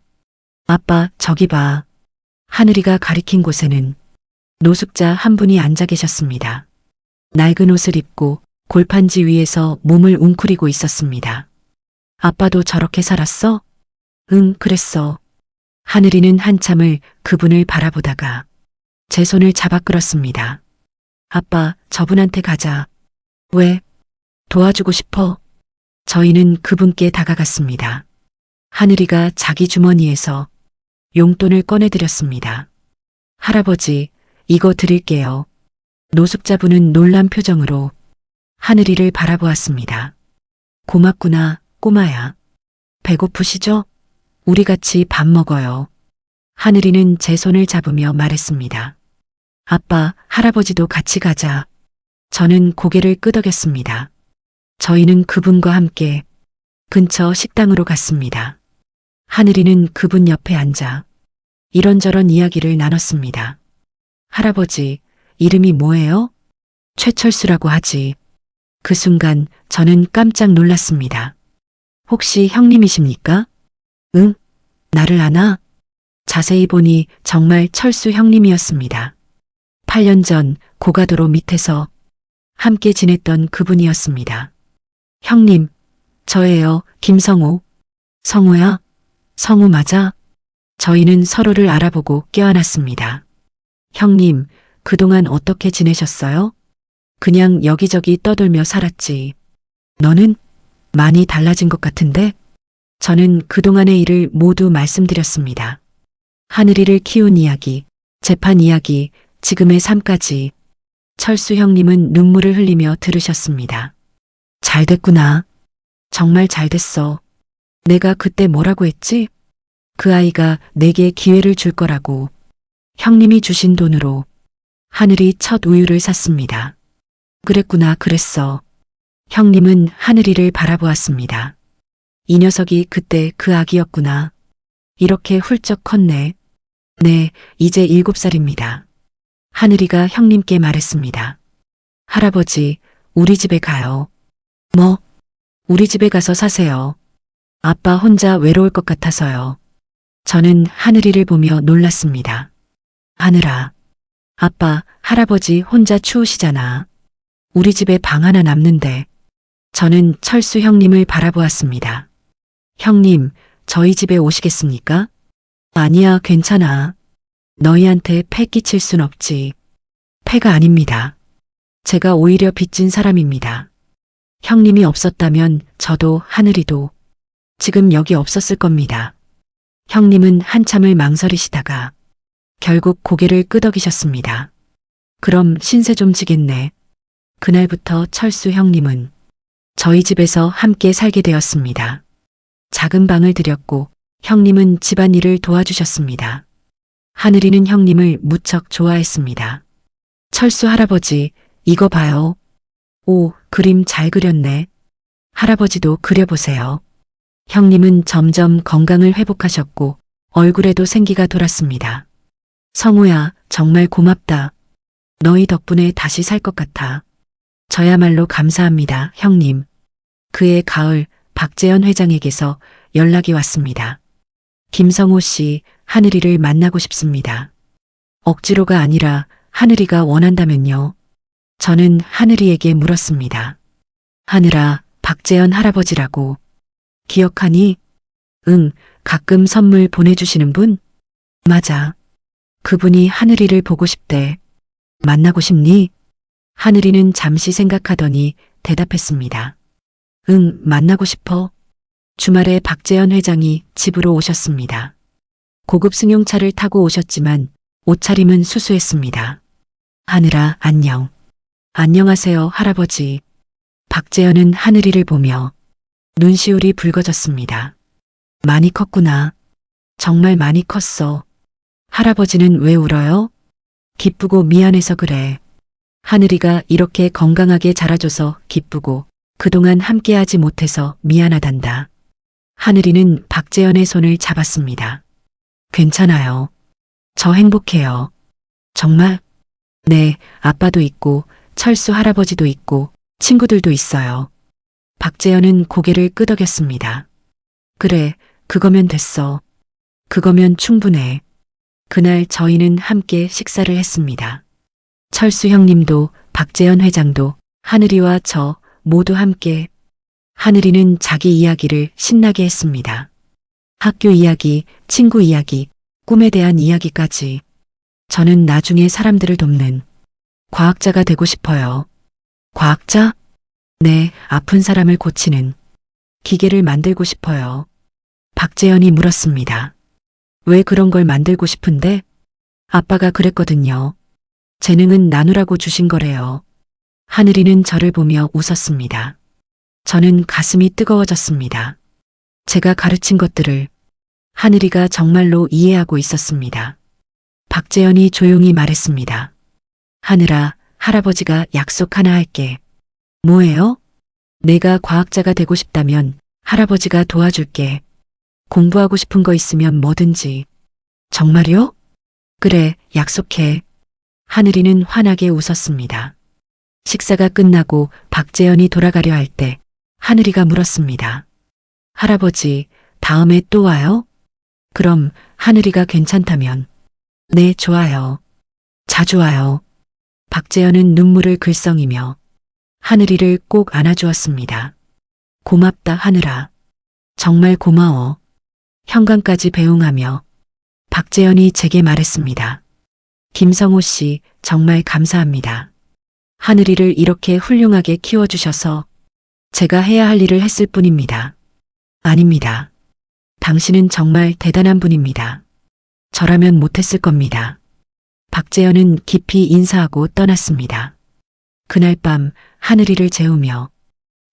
아빠, 저기 봐. 하늘이가 가리킨 곳에는 노숙자 한 분이 앉아 계셨습니다. 낡은 옷을 입고 골판지 위에서 몸을 웅크리고 있었습니다. 아빠도 저렇게 살았어? 응, 그랬어. 하늘이는 한참을 그분을 바라보다가 제 손을 잡아 끌었습니다. 아빠, 저분한테 가자. 왜? 도와주고 싶어. 저희는 그분께 다가갔습니다. 하늘이가 자기 주머니에서 용돈을 꺼내드렸습니다. 할아버지, 이거 드릴게요. 노숙자분은 놀란 표정으로 하늘이를 바라보았습니다. 고맙구나, 꼬마야. 배고프시죠? 우리 같이 밥 먹어요. 하늘이는 제 손을 잡으며 말했습니다. 아빠, 할아버지도 같이 가자. 저는 고개를 끄덕였습니다. 저희는 그분과 함께 근처 식당으로 갔습니다. 하늘이는 그분 옆에 앉아 이런저런 이야기를 나눴습니다. 할아버지, 이름이 뭐예요? 최철수라고 하지. 그 순간 저는 깜짝 놀랐습니다. 혹시 형님이십니까? 응? 나를 아나? 자세히 보니 정말 철수 형님이었습니다. 8년 전 고가도로 밑에서 함께 지냈던 그분이었습니다. 형님, 저예요, 김성우. 성우야? 성우 맞아? 저희는 서로를 알아보고 껴안았습니다. 형님, 그동안 어떻게 지내셨어요? 그냥 여기저기 떠돌며 살았지. 너는 많이 달라진 것 같은데? 저는 그동안의 일을 모두 말씀드렸습니다. 하늘이를 키운 이야기, 재판 이야기, 지금의 삶까지. 철수 형님은 눈물을 흘리며 들으셨습니다. 잘 됐구나. 정말 잘 됐어. 내가 그때 뭐라고 했지? 그 아이가 내게 기회를 줄 거라고. 형님이 주신 돈으로 하늘이 첫 우유를 샀습니다. 그랬구나, 그랬어. 형님은 하늘이를 바라보았습니다. 이 녀석이 그때 그 아기였구나. 이렇게 훌쩍 컸네. 네, 이제 7살입니다. 하늘이가 형님께 말했습니다. 할아버지, 우리 집에 가요. 뭐? 우리 집에 가서 사세요. 아빠 혼자 외로울 것 같아서요. 저는 하늘이를 보며 놀랐습니다. 하늘아, 아빠, 할아버지 혼자 추우시잖아. 우리 집에 방 하나 남는데. 저는 철수 형님을 바라보았습니다. 형님, 저희 집에 오시겠습니까? 아니야, 괜찮아. 너희한테 패 끼칠 순 없지. 패가 아닙니다. 제가 오히려 빚진 사람입니다. 형님이 없었다면 저도 하늘이도 지금 여기 없었을 겁니다. 형님은 한참을 망설이시다가 결국 고개를 끄덕이셨습니다. 그럼 신세 좀 지겠네. 그날부터 철수 형님은 저희 집에서 함께 살게 되었습니다. 작은 방을 들였고 형님은 집안일을 도와주셨습니다. 하늘이는 형님을 무척 좋아했습니다. 철수 할아버지, 이거 봐요. 오, 그림 잘 그렸네. 할아버지도 그려보세요. 형님은 점점 건강을 회복하셨고 얼굴에도 생기가 돌았습니다. 성우야, 정말 고맙다. 너희 덕분에 다시 살 것 같아. 저야말로 감사합니다, 형님. 그해 가을 박재현 회장에게서 연락이 왔습니다. 김성호 씨, 하늘이를 만나고 싶습니다. 억지로가 아니라 하늘이가 원한다면요. 저는 하늘이에게 물었습니다. 하늘아, 박재현 할아버지라고 기억하니? 응, 가끔 선물 보내주시는 분? 맞아. 그분이 하늘이를 보고 싶대. 만나고 싶니? 하늘이는 잠시 생각하더니 대답했습니다. 응, 만나고 싶어. 주말에 박재현 회장이 집으로 오셨습니다. 고급 승용차를 타고 오셨지만 옷차림은 수수했습니다. 하늘아, 안녕. 안녕하세요, 할아버지. 박재현은 하늘이를 보며 눈시울이 붉어졌습니다. 많이 컸구나. 정말 많이 컸어. 할아버지는 왜 울어요? 기쁘고 미안해서 그래. 하늘이가 이렇게 건강하게 자라줘서 기쁘고 그동안 함께하지 못해서 미안하단다. 하늘이는 박재현의 손을 잡았습니다. 괜찮아요. 저 행복해요. 정말? 네, 아빠도 있고 철수 할아버지도 있고 친구들도 있어요. 박재현은 고개를 끄덕였습니다. 그래, 그거면 됐어. 그거면 충분해. 그날 저희는 함께 식사를 했습니다. 철수 형님도 박재현 회장도 하늘이와 저 모두 함께. 하늘이는 자기 이야기를 신나게 했습니다. 학교 이야기, 친구 이야기, 꿈에 대한 이야기까지. 저는 나중에 사람들을 돕는 과학자가 되고 싶어요. 과학자? 네, 아픈 사람을 고치는 기계를 만들고 싶어요. 박재현이 물었습니다. 왜 그런 걸 만들고 싶은데? 아빠가 그랬거든요. 재능은 나누라고 주신 거래요. 하늘이는 저를 보며 웃었습니다. 저는 가슴이 뜨거워졌습니다. 제가 가르친 것들을 하늘이가 정말로 이해하고 있었습니다. 박재현이 조용히 말했습니다. 하늘아, 할아버지가 약속 하나 할게. 뭐예요? 내가 과학자가 되고 싶다면 할아버지가 도와줄게. 공부하고 싶은 거 있으면 뭐든지. 정말요? 그래, 약속해. 하늘이는 환하게 웃었습니다. 식사가 끝나고 박재현이 돌아가려 할 때 하늘이가 물었습니다. 할아버지, 다음에 또 와요? 그럼 하늘이가 괜찮다면. 네, 좋아요. 자주 와요. 박재현은 눈물을 글썽이며 하늘이를 꼭 안아주었습니다. 고맙다, 하늘아. 정말 고마워. 현관까지 배웅하며 박재현이 제게 말했습니다. 김성호 씨, 정말 감사합니다. 하늘이를 이렇게 훌륭하게 키워주셔서 제가 해야 할 일을 했을 뿐입니다. 아닙니다. 당신은 정말 대단한 분입니다. 저라면 못했을 겁니다. 박재현은 깊이 인사하고 떠났습니다. 그날 밤 하늘이를 재우며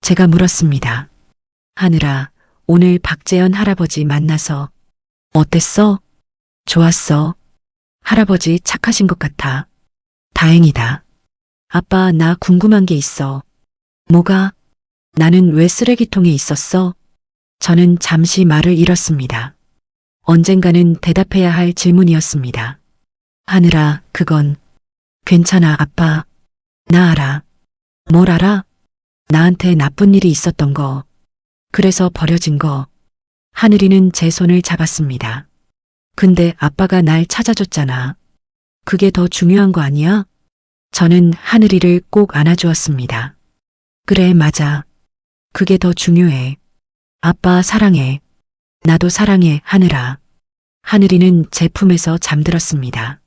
제가 물었습니다. 하늘아, 오늘 박재현 할아버지 만나서 어땠어? 좋았어. 할아버지 착하신 것 같아. 다행이다. 아빠, 나 궁금한 게 있어. 뭐가? 나는 왜 쓰레기통에 있었어? 저는 잠시 말을 잃었습니다. 언젠가는 대답해야 할 질문이었습니다. 하늘아, 그건 괜찮아, 아빠. 나 알아. 뭘 알아? 나한테 나쁜 일이 있었던 거. 그래서 버려진 거. 하늘이는 제 손을 잡았습니다. 근데 아빠가 날 찾아줬잖아. 그게 더 중요한 거 아니야? 저는 하늘이를 꼭 안아주었습니다. 그래, 맞아. 그게 더 중요해. 아빠 사랑해. 나도 사랑해, 하늘아. 하늘이는 제 품에서 잠들었습니다.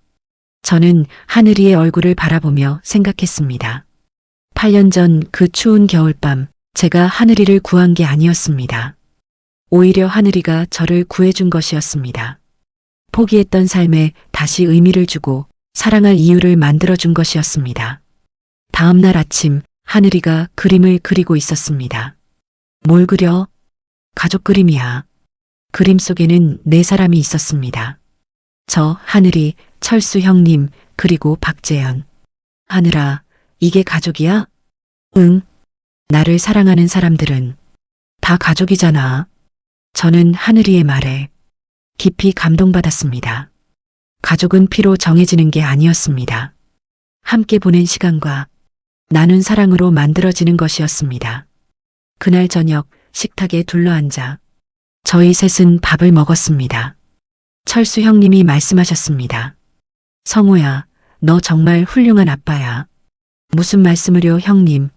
저는 하늘이의 얼굴을 바라보며 생각했습니다. 8년 전 그 추운 겨울밤, 제가 하늘이를 구한 게 아니었습니다. 오히려 하늘이가 저를 구해준 것이었습니다. 포기했던 삶에 다시 의미를 주고 사랑할 이유를 만들어준 것이었습니다. 다음 날 아침, 하늘이가 그림을 그리고 있었습니다. 뭘 그려? 가족 그림이야. 그림 속에는 네 사람이 있었습니다. 저, 하늘이, 철수 형님, 그리고 박재현. 하늘아, 이게 가족이야? 응. 나를 사랑하는 사람들은 다 가족이잖아. 저는 하늘이의 말에 깊이 감동받았습니다. 가족은 피로 정해지는 게 아니었습니다. 함께 보낸 시간과 나눈 사랑으로 만들어지는 것이었습니다. 그날 저녁 식탁에 둘러앉아 저희 셋은 밥을 먹었습니다. 철수 형님이 말씀하셨습니다. 성호야, 너 정말 훌륭한 아빠야. 무슨 말씀을요, 형님.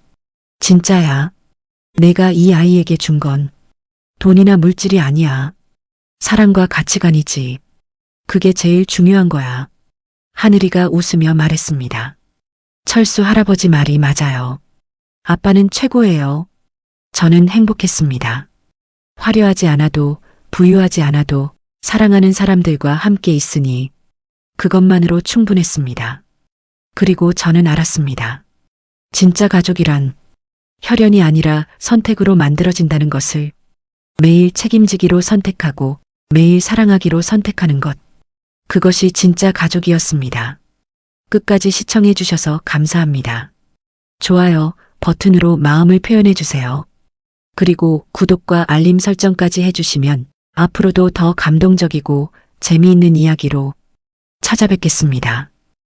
진짜야. 내가 이 아이에게 준 건 돈이나 물질이 아니야. 사랑과 가치관이지. 그게 제일 중요한 거야. 하늘이가 웃으며 말했습니다. 철수 할아버지 말이 맞아요. 아빠는 최고예요. 저는 행복했습니다. 화려하지 않아도 부유하지 않아도 사랑하는 사람들과 함께 있으니 그것만으로 충분했습니다. 그리고 저는 알았습니다. 진짜 가족이란 혈연이 아니라 선택으로 만들어진다는 것을. 매일 책임지기로 선택하고 매일 사랑하기로 선택하는 것. 그것이 진짜 가족이었습니다. 끝까지 시청해 주셔서 감사합니다. 좋아요 버튼으로 마음을 표현해 주세요. 그리고 구독과 알림 설정까지 해주시면 앞으로도 더 감동적이고 재미있는 이야기로 찾아뵙겠습니다.